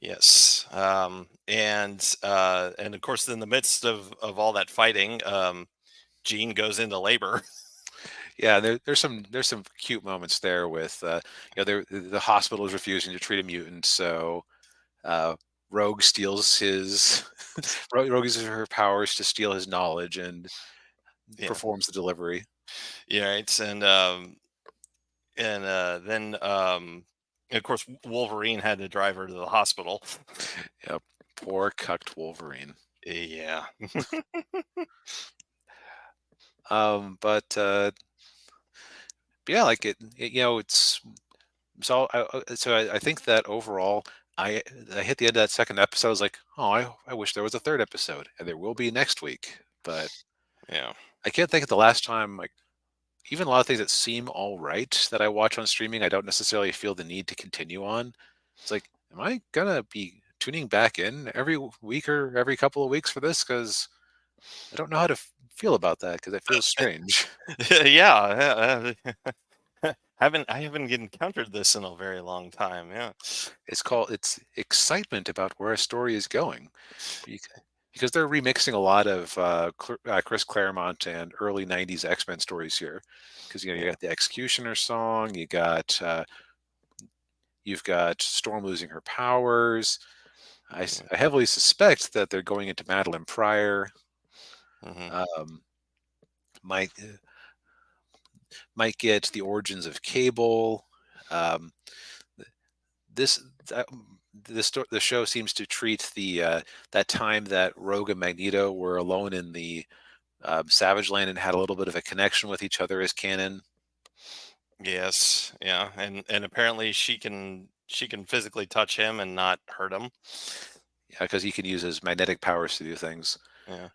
Yes, and of course, in the midst of all that fighting, Jean goes into labor.
Yeah, there's some cute moments there with the hospital is refusing to treat a mutant, so uh, Rogue steals his Rogue uses her powers to steal his knowledge and
Yeah,
performs the delivery.
yeah, right. And then of course Wolverine had to drive her to the hospital.
Yep, poor cucked Wolverine.
Yeah.
But yeah, like it's so I think that overall. I hit the end of that second episode. I was like, oh, I wish there was a third episode, and there will be next week. But
Yeah.
I can't think of the last time, like, even a lot of things that seem all right that I watch on streaming, I don't necessarily feel the need to continue on. It's like, am I gonna be tuning back in every week or every couple of weeks for this? Because I don't know how to feel about that because it feels strange.
Yeah. I haven't encountered this in a very long time. Yeah.
It's excitement about where a story is going, bec- because they're remixing a lot of Chris Claremont and early '90s X-Men stories here. Because you
Yeah.
got the Executioner song, you've got Storm losing her powers.
Hmm.
I heavily suspect that they're going into Madeline Pryor.
Hmm.
Um, might might get the origins of Cable. Um, this that, the show seems to treat the that time that Rogue and Magneto were alone in the Savage Land and had a little bit of a connection with each other as canon.
Yes. Yeah. And apparently she can physically touch him and not hurt him.
Yeah, because he can use his magnetic powers to do things.
Yeah.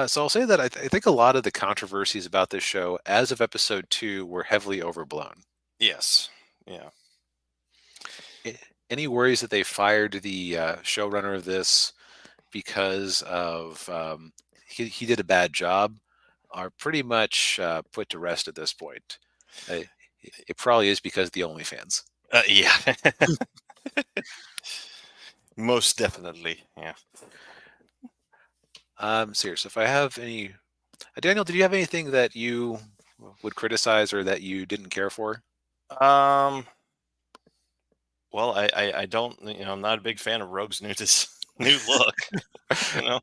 So I'll say that I think a lot of the controversies about this show, as of episode two, were heavily overblown.
Yes. Yeah.
A- Any worries that they fired the showrunner of this because of he did a bad job are pretty much put to rest at this point. Uh, it probably is because of the OnlyFans.
Yeah. Most definitely. Yeah.
Serious. If I have any, Daniel, did you have anything that you would criticize or that you didn't care for?
Um. Well, I don't. I'm not a big fan of Rogue's nudist. new look. You know.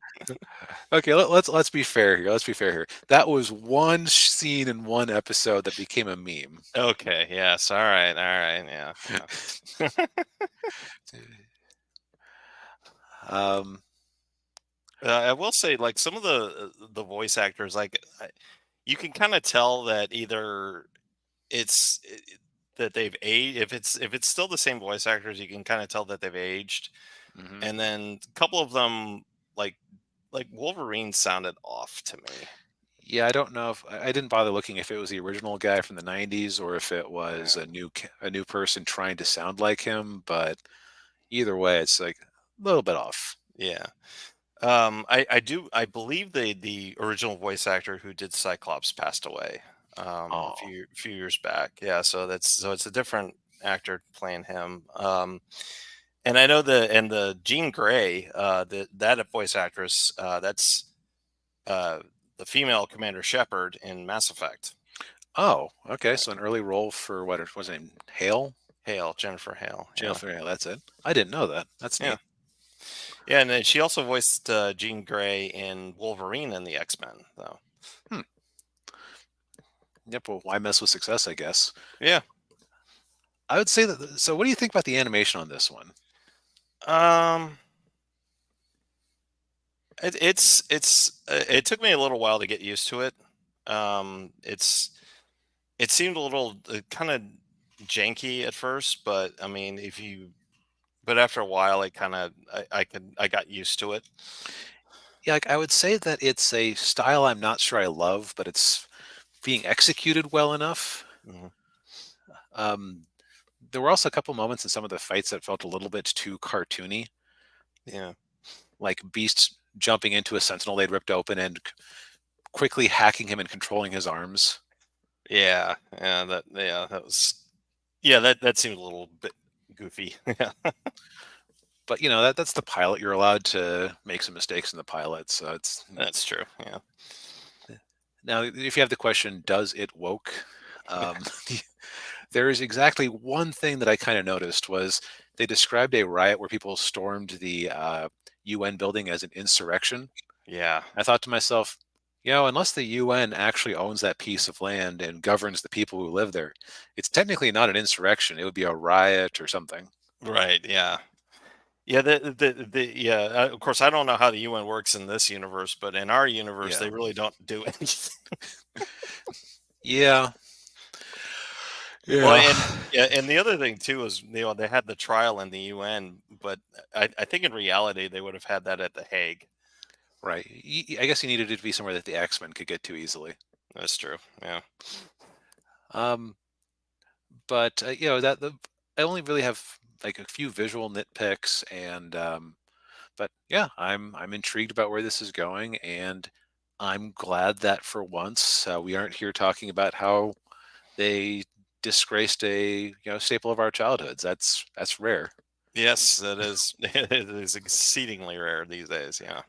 Okay, let's be fair here. Let's be fair here. That was one scene in one episode that became a meme.
Okay. Yes. All right. All right. Yeah. Yeah.
um,
I will say, like some of the voice actors, you can kind of tell that either that they've aged. If it's still the same voice actors, you can kind of tell that they've aged.
mhm.
And then a couple of them, like Wolverine, sounded off to me.
Yeah, I don't know if I didn't bother looking if it was the original guy from the '90s or if it was
Yeah.
a new person trying to sound like him. But either way, it's like a little bit off.
Yeah. I believe the original voice actor who did Cyclops passed away a
Oh,
few years back. Yeah, so it's a different actor playing him. And I know the Jean Grey, that voice actress, that's uh, the female Commander Shepard in Mass Effect.
oh, okay.
Yeah.
So an early role for what was his name? Hale,
Hale, Jennifer Hale. Yeah,
Jennifer Hale. That's it. I didn't know that. That's
yeah,
neat.
yeah. And then she also voiced Jean Grey in Wolverine and the X Men, though.
Hmm. Yep. Well, why mess with success? I guess.
Yeah.
I would say that. So, what do you think about the animation on this one?
Um. It took me a little while to get used to it. It seemed a little kind of janky at first, but I mean, but after a while, it kind of I got used to it.
Yeah, like I would say that it's a style I'm not sure I love, but it's being executed well enough.
Mhm.
Um, there were also a couple moments in some of the fights that felt a little bit too cartoony,
Yeah,
like Beast jumping into a sentinel they'd ripped open and quickly hacking him and controlling his arms.
that was that seemed a little bit goofy. Yeah,
But that's the pilot. You're allowed to make some mistakes in the pilot. So it's
that's true. Yeah,
now if you have the question, does it woke? Um, there is exactly one thing that I kind of noticed was they described a riot where people stormed the UN building as an insurrection.
yeah,
I thought to myself, unless the UN actually owns that piece of land and governs the people who live there, it's technically not an insurrection. It would be a riot or something.
right. Yeah, yeah. Of course, I don't know how the UN works in this universe, but in our universe,
Yeah.
they really don't do anything.
Yeah.
Well,
Yeah.
and yeah, and the other thing too is they had the trial in the UN, but I think in reality they would have had that at the Hague.
Right. I guess you needed it to be somewhere that the X-Men could get to easily.
That's true. Yeah.
Um, but I only really have like a few visual nitpicks, and but yeah, I'm intrigued about where this is going, and I'm glad that for once we aren't here talking about how they disgraced a staple of our childhoods. That's rare.
Yes, that is. It is exceedingly rare these days. Yeah.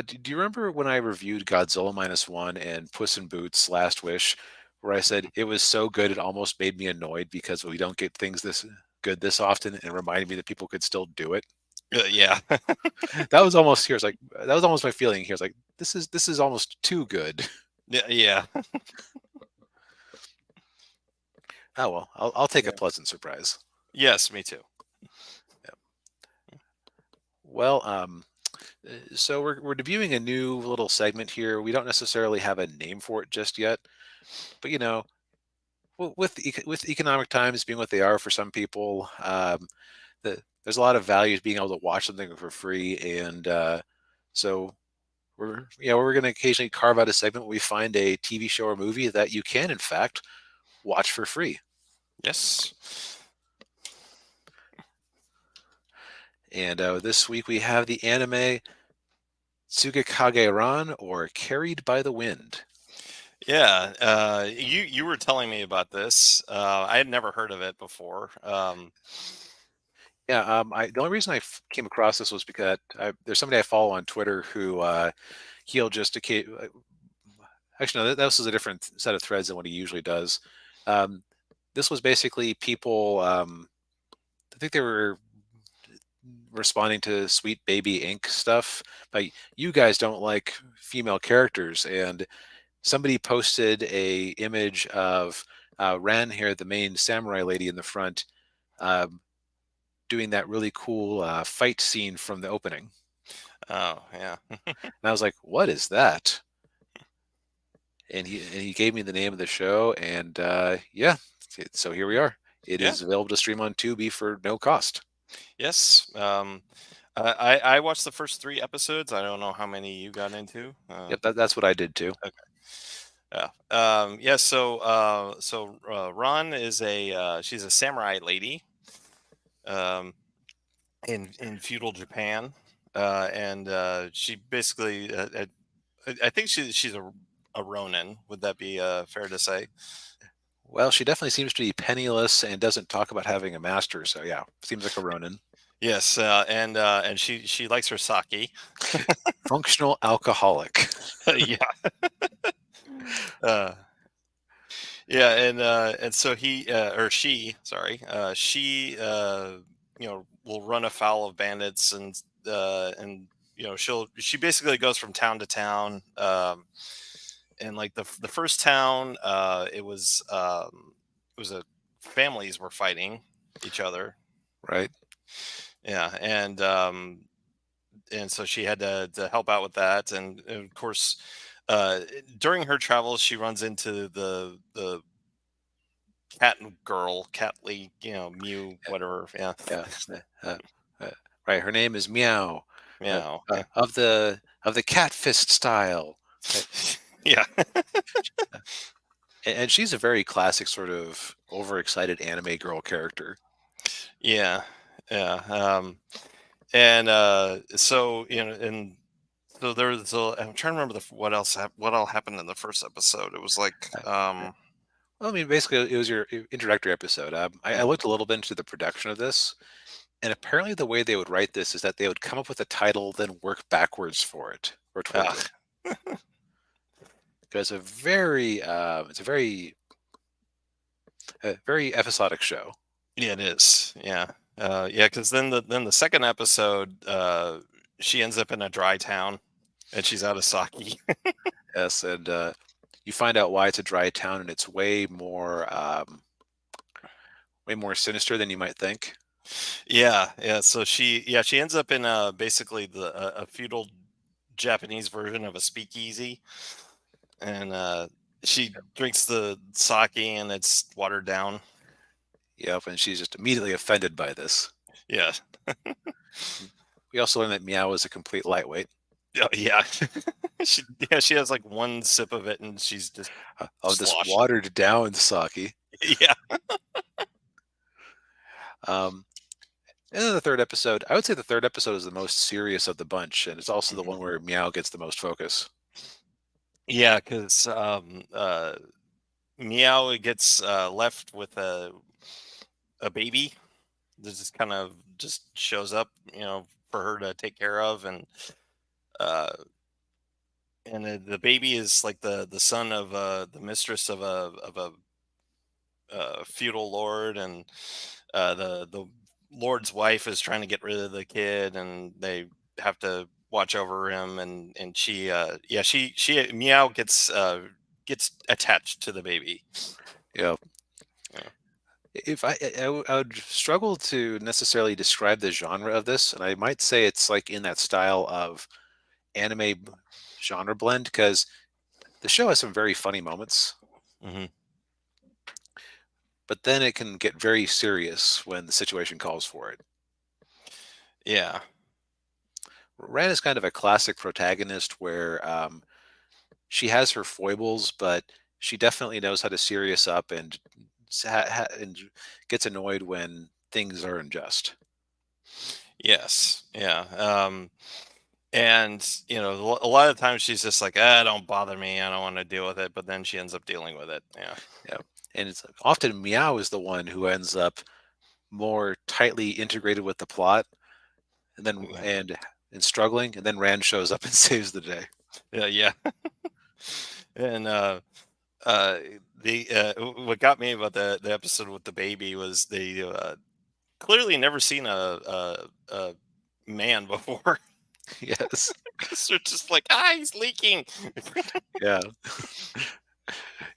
Do you remember when I reviewed Godzilla minus one and Puss in Boots: Last Wish, where I said it was so good it almost made me annoyed because we don't get things this good this often, and it reminded me that people could still do it.
Yeah.
That was almost here. It's like that was almost my feeling here. It's like this is almost too good.
Yeah. Yeah.
Oh well, I'll take a
Yeah.
pleasant surprise.
Yes, me too.
Yeah. Well, so we're debuting a new little segment here. We don't necessarily have a name for it just yet, but with economic times being what they are for some people, there's a lot of value to being able to watch something for free, and so we're going to occasionally carve out a segment where we find a TV show or movie that you can in fact watch for free.
Yes.
And this week we have the anime Tsugakage-ran, or Carried by the Wind.
Yeah. You were telling me about this. I had never heard of it before.
Yeah, the only reason came across this was because there's somebody I follow on Twitter who he'll just actually no, that was a different set of threads than what he usually does. Um, this was basically people. I think they were responding to Sweet Baby Inc. stuff. Like, you guys don't like female characters, and somebody posted a image of Ran here, the main samurai lady in the front, um, doing that really cool fight scene from the opening.
Oh, yeah.
And I was like, "What is that?" And he gave me the name of the show, and yeah, so here we are. It
Yeah.
is available to stream on Tubi for no cost.
Yes. I watched the first 3 episodes. I don't know how many you got into.
Yep, that's what I did too.
Okay. Yeah. Yeah. Ron is she's a samurai lady. Um, in feudal Japan, and she basically, I think she's a Ronin. Would that be fair to say?
Well, she definitely seems to be penniless and doesn't talk about having a master. So yeah, seems like a Ronin.
Yes, and she likes her sake.
Functional alcoholic.
Yeah, uh, yeah, and so he or she, sorry, she will run afoul of bandits and she basically goes from town to town. And like the first town, it was a families were fighting each other.
Right.
Yeah, and so she had to help out with that, and of course, uh, during her travels, she runs into the cat and girl, cat Lee, Mew,
Yeah.
whatever. Yeah,
Yeah. Uh, uh, right. Her name is Meow,
meow. Yeah,
of the cat fist style. Right.
yeah,
And she's a very classic sort of overexcited anime girl character.
yeah, yeah. And so and so there's I'm trying to remember what else what all happened in the first episode. It was like
Uh, Well, I mean, basically, it was your introductory episode. I
mhm.
looked a little bit into the production of this, and apparently, the way they would write this is that they would come up with a title, then work backwards for it or toward it.
Ah,
Because it's a very episodic show.
yeah, it is. Yeah, yeah. Because then the second episode, she ends up in a dry town, and she's out of sake.
Yes, and you find out why it's a dry town, and it's way more sinister than you might think.
Yeah, yeah. So she ends up in basically a feudal Japanese version of a speakeasy, and she drinks the sake, and it's watered down.
Yep, and she's just immediately offended by this.
Yeah,
We also learn that Meow is a complete lightweight
yeah, yeah. She has like one sip of it, and she's just
of this
sloshed.
watered down sake.
Yeah,
Um, and then the third episode, I would say the third episode is the most serious of the bunch, and it's also the
mhm.
one where Meow gets the most focus.
Yeah, because Meow gets left with a baby that just kind of just shows up, for her to take care of, uh, and the baby is like the son of the mistress of a feudal lord, and the lord's wife is trying to get rid of the kid, and they have to watch over him, and she yeah she Meow gets attached to the baby.
Yeah,
Yeah.
if I would struggle to necessarily describe the genre of this, and I might say it's like in that style of anime genre blend because the show has some very funny moments,
Hmm.
but then it can get very serious when the situation calls for it.
Yeah.
Ran is kind of a classic protagonist where she has her foibles, but she definitely knows how to serious up and gets annoyed when things are unjust.
Yes. Yeah. And a lot of times she's just like, ah, don't bother me, I don't want to deal with it, but then she ends up dealing with it. Yeah.
Yeah, and it's often Meow is the one who ends up more tightly integrated with the plot, and then
Yeah.
and struggling, and then Rand shows up and saves the day.
Yeah. Yeah. And uh the what got me about the episode with the baby was they clearly never seen a man before.
Yes.
Because they're just like, he's leaking.
Yeah.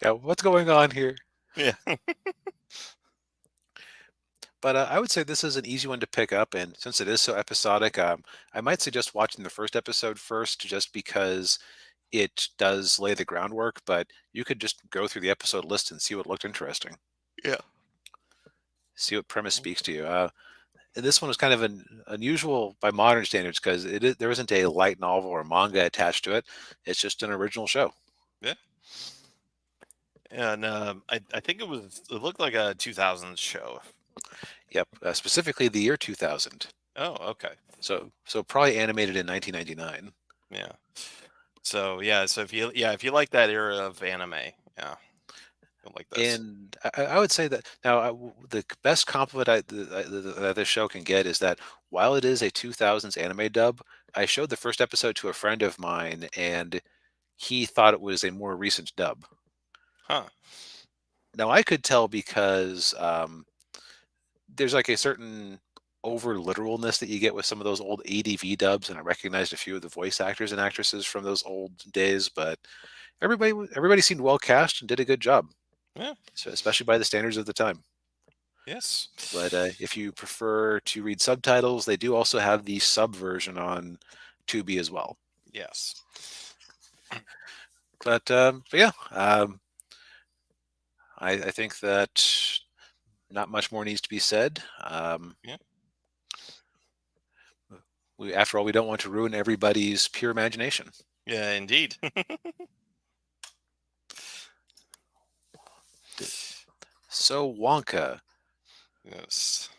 Yeah. What's going on here?
Yeah.
But I would say this is an easy one to pick up, and since it is so episodic, I might suggest watching the first episode first, just because it does lay the groundwork. But you could just go through the episode list and see what looked interesting,
Yeah.
see what premise speaks to you. And this one was kind of unusual by modern standards because there isn't a light novel or manga attached to it. It's just an original show.
Yeah. And I think it looked like a 2000s show.
Yep, specifically the year 2000.
Oh, okay.
So probably animated in 1999.
Yeah. So yeah, so if you like that era of anime, yeah, you'll like this.
And I would say that now the best compliment that this show can get is that while it is a 2000s anime dub, I showed the first episode to a friend of mine, and he thought it was a more recent dub.
Huh.
Now I could tell because there's like a certain over literalness that you get with some of those old ADV dubs, and I recognized a few of the voice actors and actresses from those old days. But everybody seemed well cast and did a good job,
Yeah.
so especially by the standards of the time.
Yes.
But if you prefer to read subtitles, they do also have the sub version on Tubi as well.
Yes.
But yeah, I think that not much more needs to be said.
Yeah.
After all, we don't want to ruin everybody's pure imagination.
Yeah. Indeed.
So Wonka,
Yes.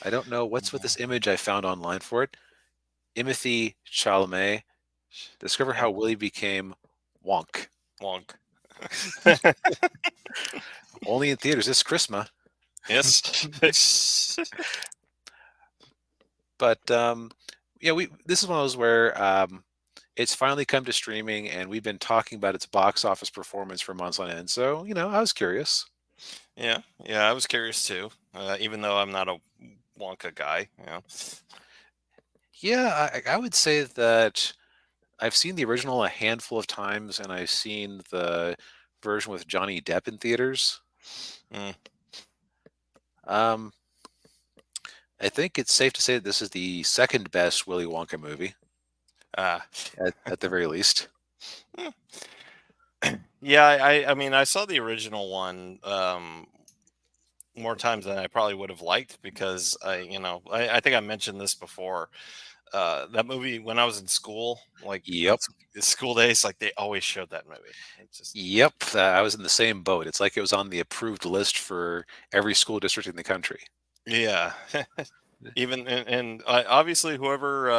I don't know what's with this image I found online for it. Timothy Chalamet, discover
Yeah.
how Willie became Wonk.
Wonk.
Only in theaters this Christmas.
Yes.
But yeah, we this is one of those where it's finally come to streaming, and we've been talking about its box office performance for months on end. So I was curious.
Yeah. Yeah. I was curious too, even though I'm not a Wonka guy. Yeah.
Yeah, I would say that I've seen the original a handful of times, and I've seen the version with Johnny Depp in theaters.
Mm.
Um, I think it's safe to say that this is the second best Willy Wonka movie,
Uh,
at the very least.
yeah. I mean, I saw the original one more times than I probably would have liked because I think I mentioned this before. That movie when I was in school, like
Yep.
school days, like they always showed that movie. It just
Yep, I was in the same boat. It's like it was on the approved list for every school district in the country.
yeah. Even and obviously whoever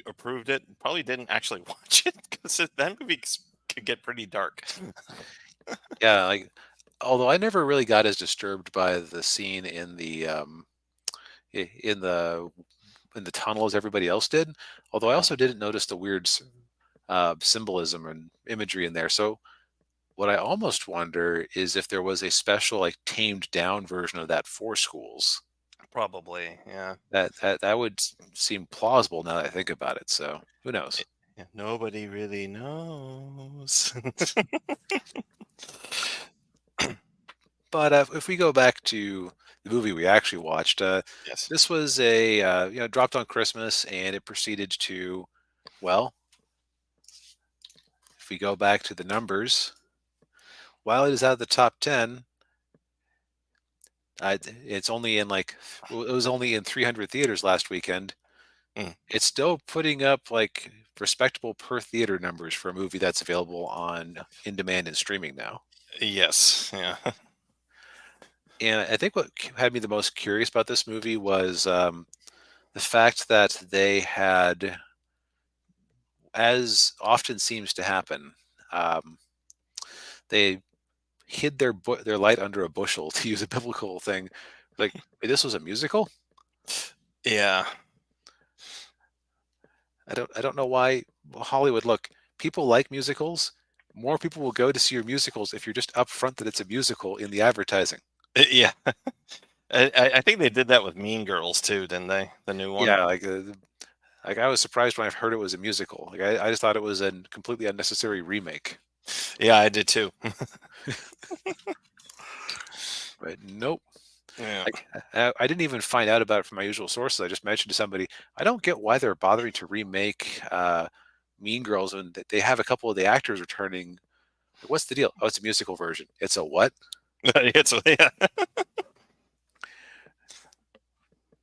approved it probably didn't actually watch it because that movie could get pretty dark.
Yeah, like although I never really got as disturbed by the scene in the i- in the in the tunnel as everybody else did. Although I
Uh,
also didn't notice the weird symbolism and imagery in there. So what I almost wonder is if there was a special like tamed down version of that for schools.
Probably, yeah.
That would seem plausible now that I think about it. So who knows?
Yeah, nobody really knows.
But if we go back to the movie we actually watched,
Yes.
this was a dropped on Christmas, and it proceeded to, well, if we go back to the numbers, while it is out of the top 10, it's only in like well, it was only in 300 theaters last weekend.
Mm.
It's still putting up like respectable per theater numbers for a movie that's available on in demand and streaming now.
Yes. Yeah.
And I think what had me the most curious about this movie was the fact that they had, as often seems to happen, um, they hid their light under a bushel, to use a biblical thing. Like, "Wait, this was a musical?
Yeah.
I don't know why Hollywood. Look, people like musicals. More people will go to see your musicals if you're just upfront that it's a musical in the advertising.
Yeah. I think they did that with Mean Girls too, didn't they? The new one.
Yeah, like I was surprised when I heard it was a musical. Like I just thought it was a completely unnecessary remake.
Yeah, I did too.
But nope.
Yeah.
Like I didn't even find out about it from my usual sources. I just mentioned to somebody, I don't get why they're bothering to remake Mean Girls when they have a couple of the actors returning. Like, what's the deal? Oh, it's a musical version. It's a what?
It's yeah.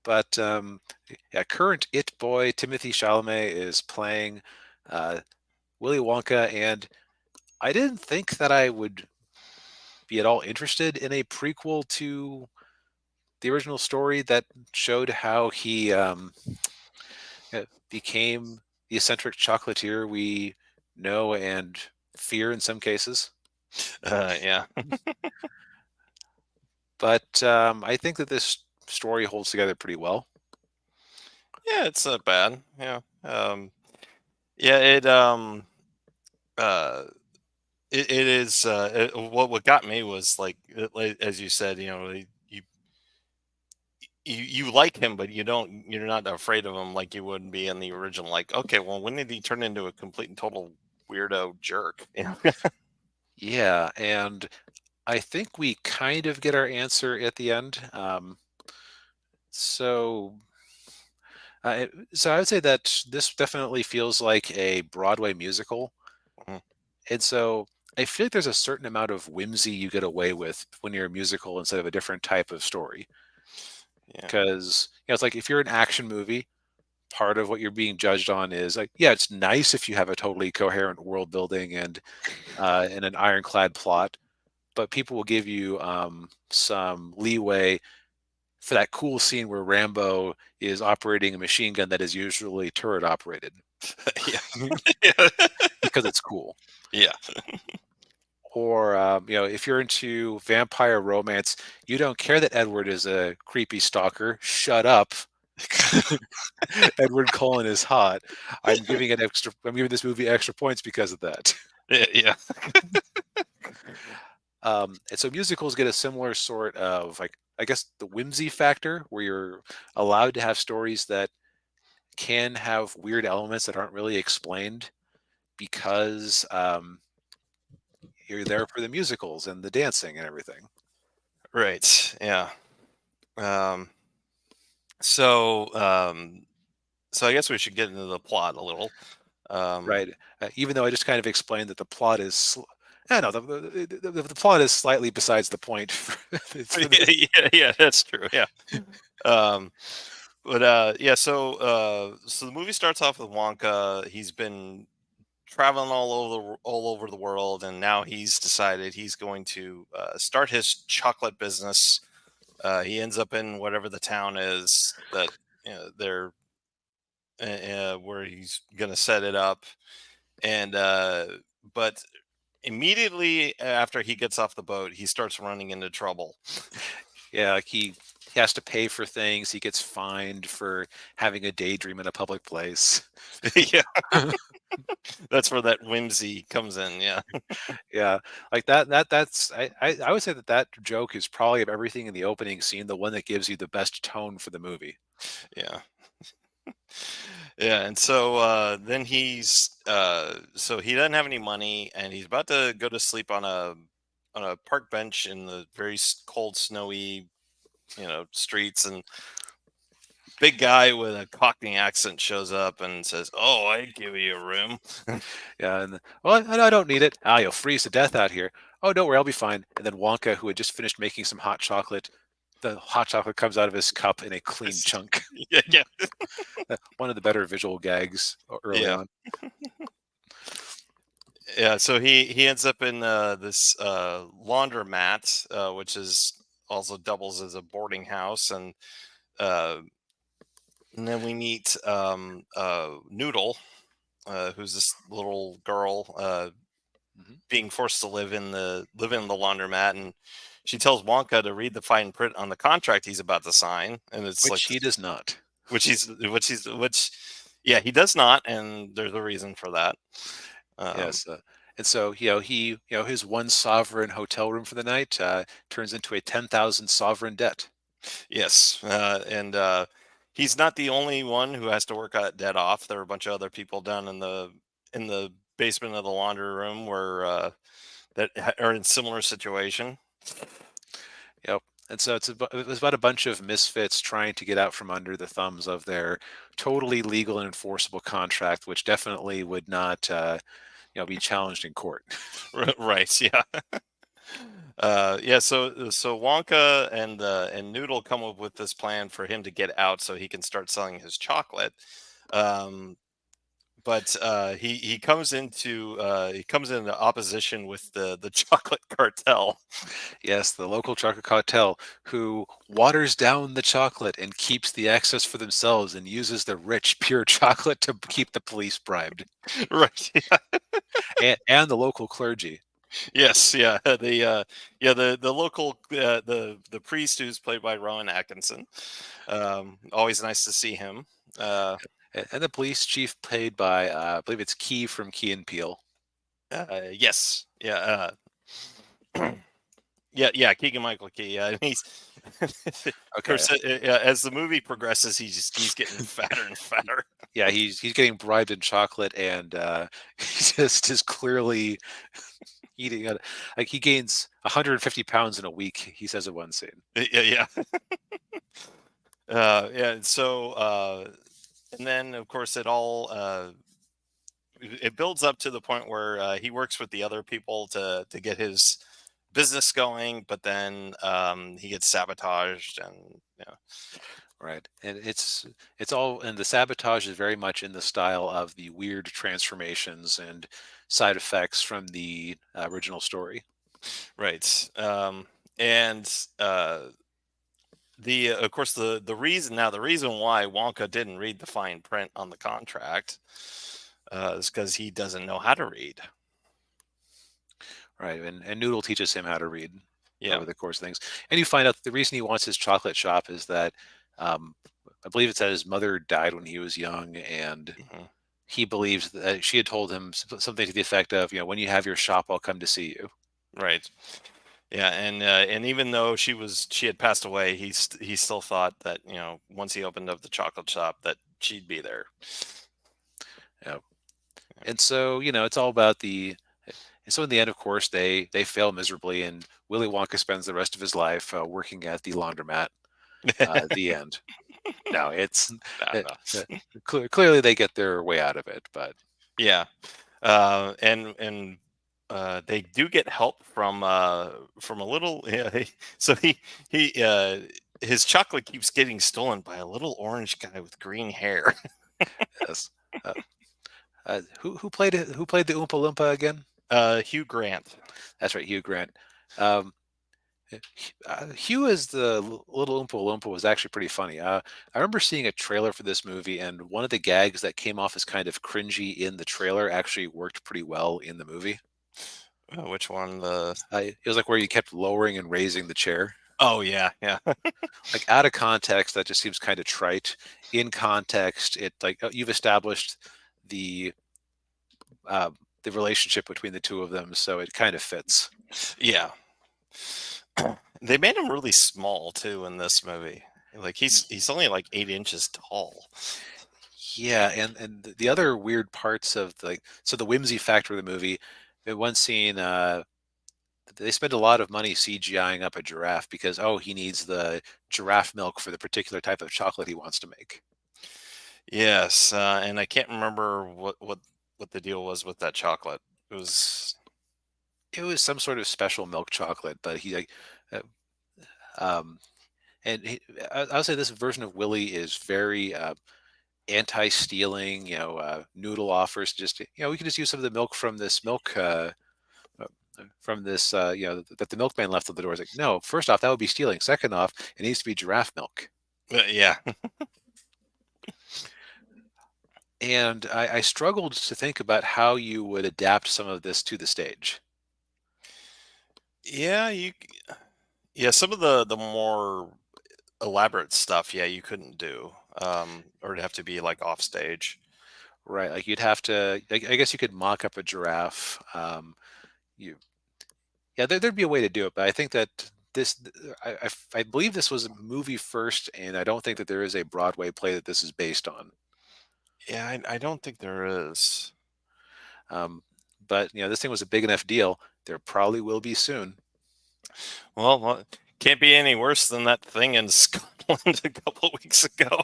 But yeah, current It boy Timothy Chalamet is playing uh, Willy Wonka, and I didn't think that I would be at all interested in a prequel to the original story that showed how he became the eccentric chocolatier we know and fear in some cases.
Yeah.
But I think that this story holds together pretty well.
Yeah, it's not bad. Yeah. Yeah, uh it is what got me was like as you said, you like him, but you're not afraid of him like you would be in the original. Like, okay, well, when did he turn into a complete and total weirdo jerk? Yeah.
Yeah, and I think we kind of get our answer at the end. So, so I would say that this definitely feels like a Broadway musical,
Mhm.
and so I feel like there's a certain amount of whimsy you get away with when you're a musical instead of a different type of story.
Yeah.
Because it's like if you're an action movie, part of what you're being judged on is like, yeah, it's nice if you have a totally coherent world building and an ironclad plot, but people will give you some leeway for that cool scene where Rambo is operating a machine gun that is usually turret operated
Yeah. Yeah.
because it's cool.
Yeah.
Or if you're into vampire romance, you don't care that Edward is a creepy stalker. Shut up. Edward Cullen is hot. I'm giving this movie extra points because of that.
Yeah. Yeah.
And so musicals get a similar sort of like, I guess, the whimsy factor where you're allowed to have stories that can have weird elements that aren't really explained because you're there for the musicals and the dancing and everything.
Right. Yeah. Um. So. So I guess we should get into the plot a little. Um.
Right. Even though I just kind of explained that the plot is, I don't know, the plot is slightly besides the point. It's for
Yeah.
this.
Yeah. Yeah. That's true. Yeah. Um. But yeah. So the movie starts off with Wonka. He's been traveling all over the world, and now he's decided he's going to start his chocolate business. He ends up in whatever the town is that they're where he's going to set it up, and but immediately after he gets off the boat, he starts running into trouble.
Yeah, like he has to pay for things. He gets fined for having a daydream in a public place.
Yeah, that's where that whimsy comes in. Yeah,
Yeah, like that's I would say that that joke is probably of everything in the opening scene the one that gives you the best tone for the movie.
yeah. Yeah, and so then so he doesn't have any money, and he's about to go to sleep on a park bench in the very cold, snowy, streets, and big guy with a Cockney accent shows up and says, "Oh, I give you a room."
Yeah, and well, I don't need it. Ah, you'll freeze to death out here. Oh, don't worry, I'll be fine. And then Wonka, who had just finished making some hot chocolate, the hot chocolate comes out of his cup in a clean chunk.
Yeah, yeah,
One of the better visual gags early
yeah,
on.
yeah. So he ends up in this laundromat, which is also doubles as a boarding house, uh, and then we meet Noodle, who's this little girl
Mhm.
being forced to live in the laundromat, and she tells Wonka to read the fine print on the contract he's about to sign, and it's like
Which he does not.
which yeah, he does not, and there's a reason for that. Um,
Yes, and so his one sovereign hotel room for the night turns into a 10,000 sovereign debt.
Yes, and he's not the only one who has to work that dead off. There are a bunch of other people down in the basement of the laundry room where are in similar situation.
Yep. And so it was about a bunch of misfits trying to get out from under the thumbs of their totally legal and enforceable contract, which definitely would not, be challenged in court.
Right? Yeah. Yeah. So Wonka and Noodle come up with this plan for him to get out so he can start selling his chocolate. Um, but he comes into opposition with the chocolate cartel.
Yes, the local chocolate cartel who waters down the chocolate and keeps the excess for themselves and uses the rich, pure chocolate to keep the police bribed
Right.
and the local clergy.
Yes, yeah. The local the priest who's played by Rowan Atkinson. Always nice to see him. Uh,
And the police chief played by, I believe it's Key from Key and Peele.
yes, yeah, yeah. Keegan Michael Key. Yeah, and he's of
Okay.
course yeah, as the movie progresses, he's getting fatter and fatter.
Yeah, he's getting bribed in chocolate, and he just is clearly eating it. Like he gains 150 pounds in a week. He says in one scene.
Yeah, yeah, yeah. And so and then of course it builds up to the point where he works with the other people to get his business going, but then he gets sabotaged, and yeah,
Right, and it's all, and the sabotage is very much in the style of the weird transformations and side effects from the original story.
right. And the of course the reason why Wonka didn't read the fine print on the contract is because he doesn't know how to read.
Right, and Noodle teaches him how to read
Yeah.
over the course of things, and you find out the reason he wants his chocolate shop is that, um, I believe it's that his mother died when he was young, and
Mhm.
he believes that she had told him something to the effect of, "When you have your shop, I'll come to see you."
Right. Yeah, and even though she had passed away, he still thought that once he opened up the chocolate shop that she'd be there.
Yeah. And so, it's all about and so in the end, of course, they fail miserably, and Willy Wonka spends the rest of his life working at the laundromat. The end. No, it's
No,
uh,
no.
uh, clearly they get their way out of it, but
Yeah, and they do get help from a little. Yeah, so he his chocolate keeps getting stolen by a little orange guy with green hair.
yes. Uh, who played it? Who played the Oompa Loompa again?
Hugh Grant.
That's right, Hugh Grant. Um, Hugh as the little Oompa Loompa was actually pretty funny. I remember seeing a trailer for this movie, and one of the gags that came off as kind of cringy in the trailer actually worked pretty well in the movie.
Which one? The
It was like where you kept lowering and raising the chair.
Oh yeah, yeah.
Like out of context, that just seems kind of trite. In context, it like you've established the uh, the relationship between the two of them, so it kind of fits.
Yeah. They made him really small too in this movie. Like he's only like 8 inches tall.
Yeah, and the other weird parts of so the whimsy factor of the movie, in one scene, they spend a lot of money CGIing up a giraffe because he needs the giraffe milk for the particular type of chocolate he wants to make.
Yes, and I can't remember what the deal was with that chocolate. It was
It was some sort of special milk chocolate, but he like, uh, um, and I'll say this version of Willie is very anti-stealing. Noodle offers just we can just use some of the milk from this milk. Uh, from this, that the milkman left on the door. It's like, no, first off, that would be stealing. Second off, it needs to be giraffe milk.
yeah.
And I struggled to think about how you would adapt some of this to the stage.
Yeah, yeah, some of the more elaborate stuff, yeah, you couldn't do. Or it'd have to be like off stage.
Right, like you'd have to. I guess you could mock up a giraffe. You, yeah, there'd be a way to do it, but I think that this I believe this was a movie first, and I don't think that there is a Broadway play that this is based on.
Yeah, I don't think there is.
Um, but this thing was a big enough deal. There probably will be soon.
Well, can't be any worse than that thing in Scotland a couple of weeks ago.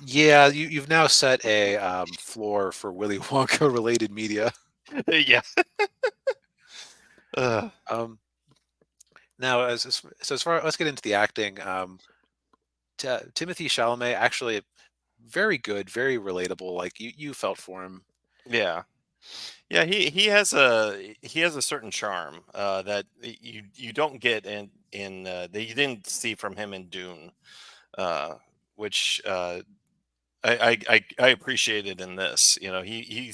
Yeah, you've now set a floor for Willy Wonka related media.
Yeah. Uh,
Um, Now, so as far let's get into the acting. Timothy Chalamet actually very good, very relatable. Like you felt for him.
yeah. Yeah, he has a certain charm that you don't get that you didn't see from him in Dune, uh, which I appreciated in this. He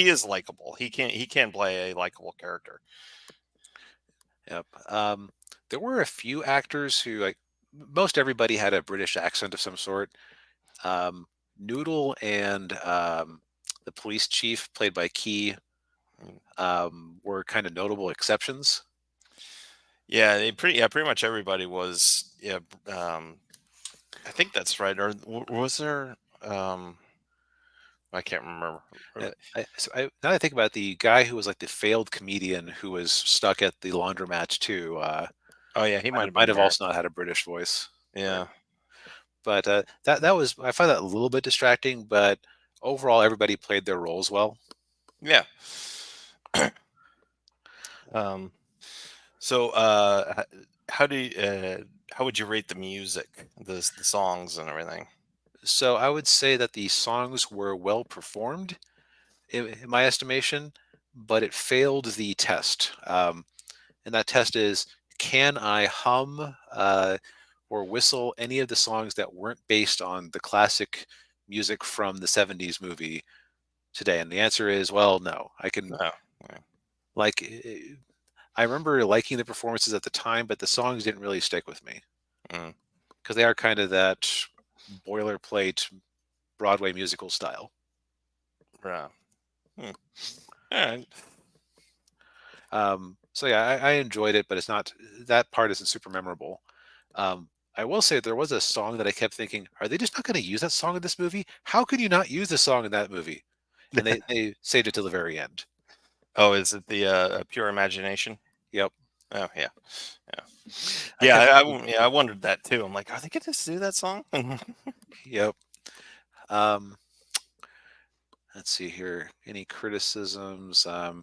is likable. He can play a likable character.
Yep. There were a few actors who like most everybody had a British accent of some sort. Um, Noodle and the police chief, played by Key,
Mm.
were kind of notable exceptions.
Yeah, pretty much everybody was. Yeah, I think that's right. Or was there? I can't remember.
Now that I think about it, the guy who was like the failed comedian who was stuck at the laundromat too,
Oh yeah, he might have
might
been
have
there.
also not had a British voice. But
Yeah,
that was I find that a little bit distracting, but overall everybody played their roles well.
yeah. Um, so, how do you, how would you rate the music, the songs and everything?
So I would say that the songs were well performed in my estimation, but it failed the test. And that test is, can I hum or whistle any of the songs that weren't based on the classic music from the 70s movie today? And the answer is, well, no. I can,
No. Yeah.
like, I remember liking the performances at the time, but the songs didn't really stick with me
Mm,
because they are kind of that boilerplate Broadway musical style.
yeah. Hmm. All right.
So yeah, I enjoyed it, but it's not that part isn't super memorable. I will say there was a song that I kept thinking, are they just not going to use that song in this movie? How could you not use the song in that movie? And they saved it till the very end.
Oh, is it the Pure Imagination?
Yep.
Oh yeah, yeah,
I
yeah.
kept thinking,
I wondered that too. I'm like, are they going to do that song?
yep. Um, let's see here. Any criticisms?
I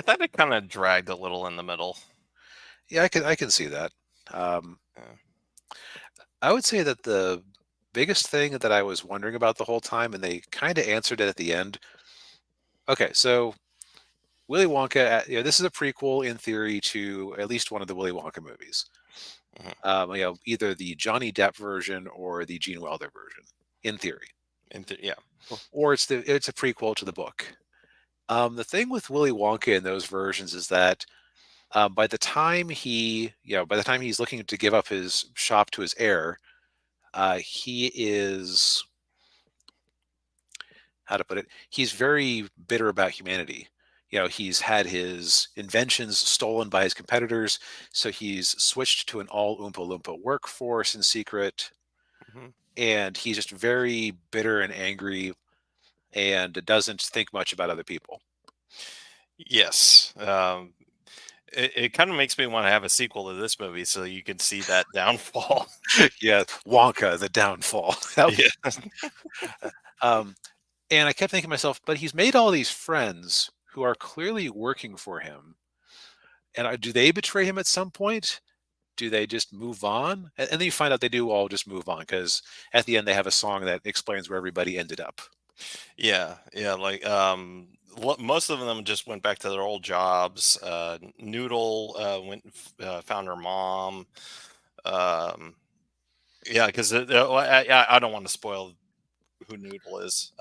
thought it kind of dragged a little in the middle.
Yeah, I can see that. Um,
Yeah.
I would say that the biggest thing that I was wondering about the whole time, and they kind of answered it at the end. Okay, so Willy Wonka, this is a prequel in theory to at least one of the Willy Wonka movies.
Mhm.
Either the Johnny Depp version or the Gene Wilder version, in theory,
Yeah.
or it's a prequel to the book. The thing with Willy Wonka in those versions is that by the time he's looking to give up his shop to his heir, he is how to put it, he's very bitter about humanity. He's had his inventions stolen by his competitors, so he's switched to an all Oompa Loompa workforce in secret,
Mhm.
and he's just very bitter and angry and doesn't think much about other people.
Yes. It kind of makes me want to have a sequel to this movie so you can see that downfall.
Yeah, Wonka, the downfall. That-
Yeah.
um, and I kept thinking to myself, but he's made all these friends who are clearly working for him. And do they betray him at some point? Do they just move on? And then you find out they do all just move on because at the end they have a song that explains where everybody ended up.
Yeah, yeah, like most of them just went back to their old jobs. Noodle went and found her mom. Um, yeah, because I don't want to spoil who Noodle is.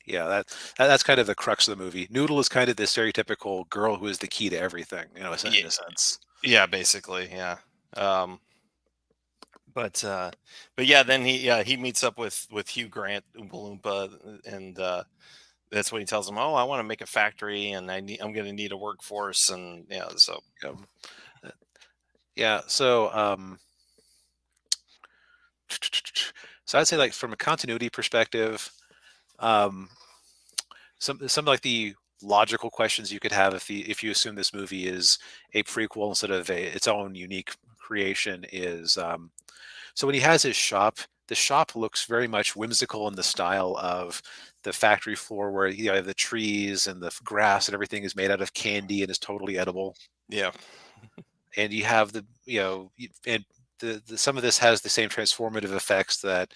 Yeah, that's kind of the crux of the movie. Noodle is kind of the stereotypical girl who is the key to everything,
Yeah,
in a sense.
yeah, basically, yeah. Um, but but yeah, then he meets up with Hugh Grant, Oompa Loompa, and that's when he tells them, "Oh, I want to make a factory, and I'm going to need a workforce." And yeah, so
Uh, yeah. So, so I'd say, like, from a continuity perspective, um, some like the logical questions you could have if you assume this movie is a prequel instead of its own unique creation is, so when he has his shop, the shop looks very much whimsical in the style of the factory floor, where you know the trees and the grass and everything is made out of candy and is totally edible.
yeah,
And you have the and the some of this has the same transformative effects that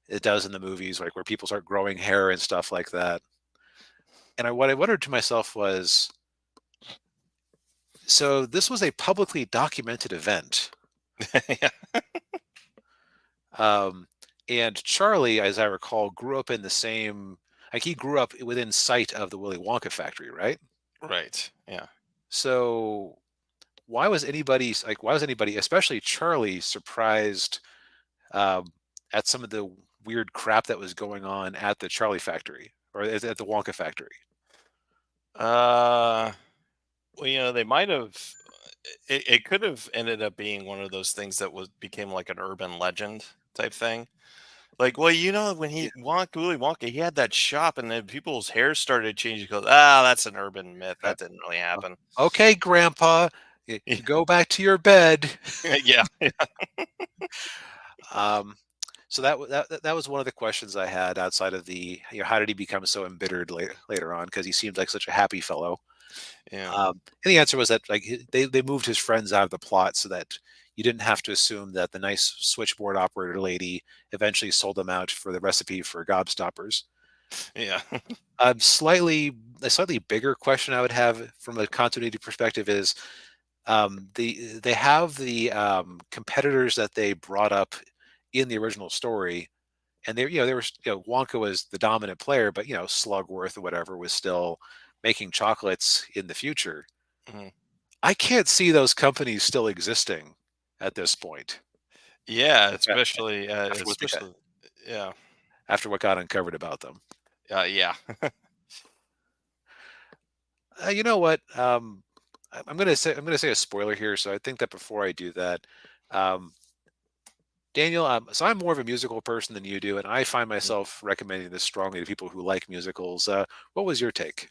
it does in the movies, like where people start growing hair and stuff like that. And what I wondered to myself was, so this was a publicly documented event.
yeah,
Um, and Charlie, as I recall, grew up in the same, like he grew up within sight of the Willy Wonka factory, right?
right, yeah,
So why was anybody, especially Charlie, surprised um, at some of the weird crap that was going on at the Charlie factory or at the Wonka factory?
uh, well, they might have. It could have ended up being one of those things that was became like an urban legend type thing. Like, well, when
Yeah.
Willy Wonka, he had that shop, and then people's hair started changing. Because that's an urban myth.
Uh,
That didn't really happen.
okay, Grandpa, go back to your bed.
Yeah, yeah,
Um, so that was one of the questions I had outside of how did he become so embittered later on? Because he seemed like such a happy fellow.
yeah,
And the answer was that, like, they moved his friends out of the plot so that you didn't have to assume that the nice switchboard operator lady eventually sold them out for the recipe for gobstoppers.
yeah.
A slightly bigger question I would have from a continuity perspective is, they have the competitors that they brought up in the original story, and they were, Wonka was the dominant player, but Slugworth or whatever was still making chocolates in the future.
Mhm.
I can't see those companies still existing at this point.
Yeah,
a-
especially,
after what they got
yeah,
after what got uncovered about them.
yeah,
You know what? I'm gonna say a spoiler here, so I think that before I do that, um, Daniel, so I'm more of a musical person than you do, and I find myself recommending this strongly to people who like musicals. What was your take?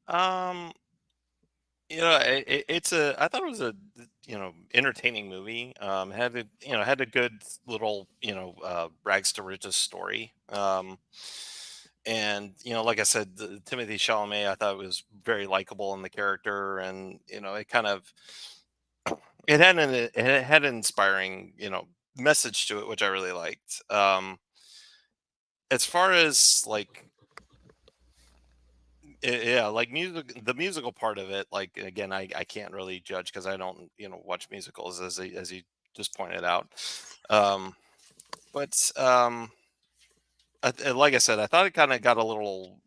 um, I thought it was a entertaining movie. Had a good little rags to riches story. And like I said, Timothy Chalamet, I thought was very likable in the character, and it kind of it had an inspiring message to it, which I really liked. As far as like yeah, like the musical part of it, like again, I can't really judge because I don't watch musicals, as you just pointed out. Um, but like I said, I thought it kind of got a little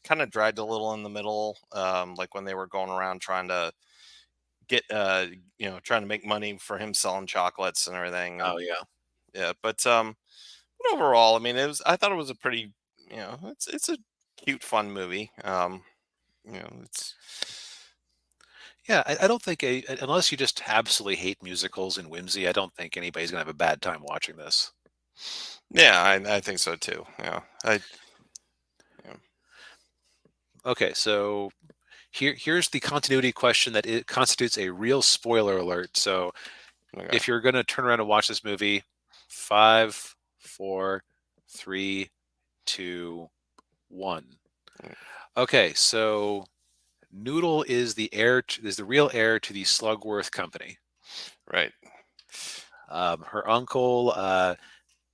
kind of dragged a little in the middle, like when they were going around trying to get trying to make money for him selling chocolates and everything. And
Oh yeah,
yeah, but overall, I mean, I thought it was a pretty, it's a cute, fun movie. It's
yeah. I don't think unless you just absolutely hate musicals and whimsy, I don't think anybody's gonna have a bad time watching this.
Yeah, I think so too. Yeah.
Okay, so here's the continuity question that it constitutes a real spoiler alert. So
Okay.
if you're gonna turn around and watch this movie, 5, 4, 3, 2, 1.
Mm,
Okay, so Noodle is the real heir to the Slugworth company.
right.
Her uncle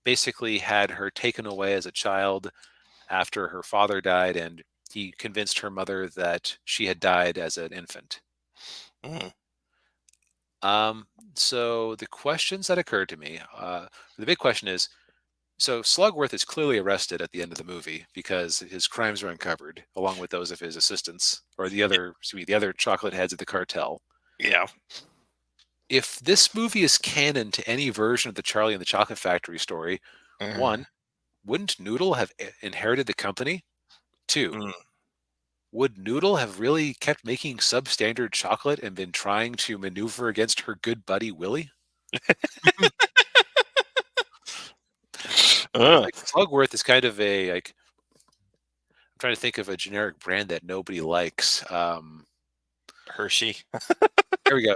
basically had her taken away as a child after her father died, and he convinced her mother that she had died as an infant.
Mm,
Um, so the questions that occurred to me, the big question is, so Slugworth is clearly arrested at the end of the movie because his crimes are uncovered, along with those of his assistants or the other chocolate heads of the cartel.
yeah.
If this movie is canon to any version of the Charlie and the Chocolate Factory story,
Uh,
one, wouldn't Noodle have inherited the company? 2,
Mm.
would Noodle have really kept making substandard chocolate and been trying to maneuver against her good buddy Willie?
Uh,
Like Slugworth is kind of a like I'm trying to think of a generic brand that nobody likes.
Hershey.
There we go.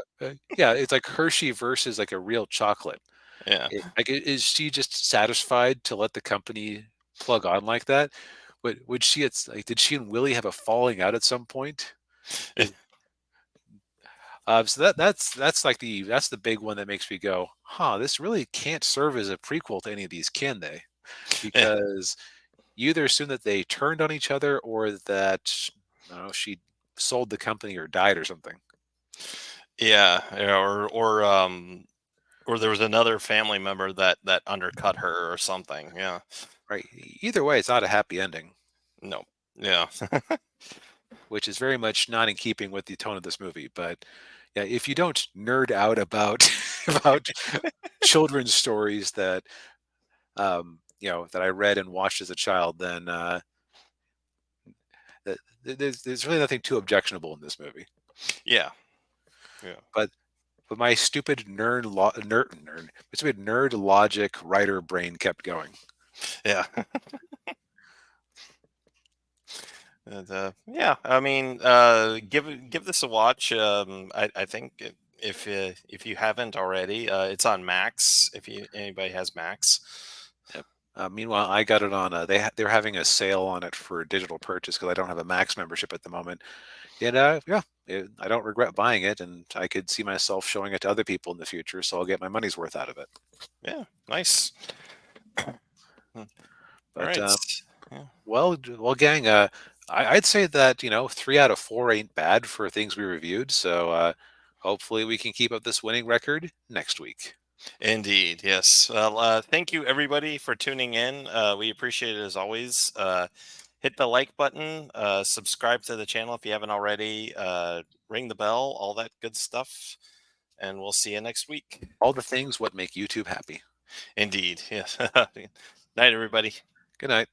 Yeah, it's like Hershey versus like a real chocolate.
Yeah.
Is she just satisfied to let the company plug on like that? Would she? It's like, did she and Willie have a falling out at some point? Is- so that's like that's the big one that makes me go, huh? This really can't serve as a prequel to any of these, can they? Because you either assume that they turned on each other or that I don't know, she sold the company or died or something.
Yeah, yeah, or there was another family member that undercut her or something. Yeah.
Right. Either way, it's not a happy ending,
No. Yeah.
which is very much not in keeping with the tone of this movie. But yeah, if you don't nerd out about about children's stories that that I read and watched as a child, then there's really nothing too objectionable in this movie.
Yeah. Yeah.
But my stupid my stupid nerd logic writer brain kept going.
Yeah. And, yeah, I mean, give this a watch. I think if you haven't already, it's on Max. If anybody has Max.
Yep. Meanwhile, I got it on. They're having a sale on it for digital purchase because I don't have a Max membership at the moment. And yeah, I don't regret buying it, and I could see myself showing it to other people in the future, so I'll get my money's worth out of it.
Yeah, nice. Hmm. All
But
right. Yeah.
well, gang. I'd say that 3 out of 4 ain't bad for things we reviewed. So hopefully we can keep up this winning record next week.
Indeed, yes. Well, thank you everybody for tuning in. We appreciate it as always. Hit the like button, subscribe to the channel if you haven't already, ring the bell, all that good stuff, and we'll see you next week.
All the things what make YouTube happy.
Indeed, yes. Night, everybody.
Good night.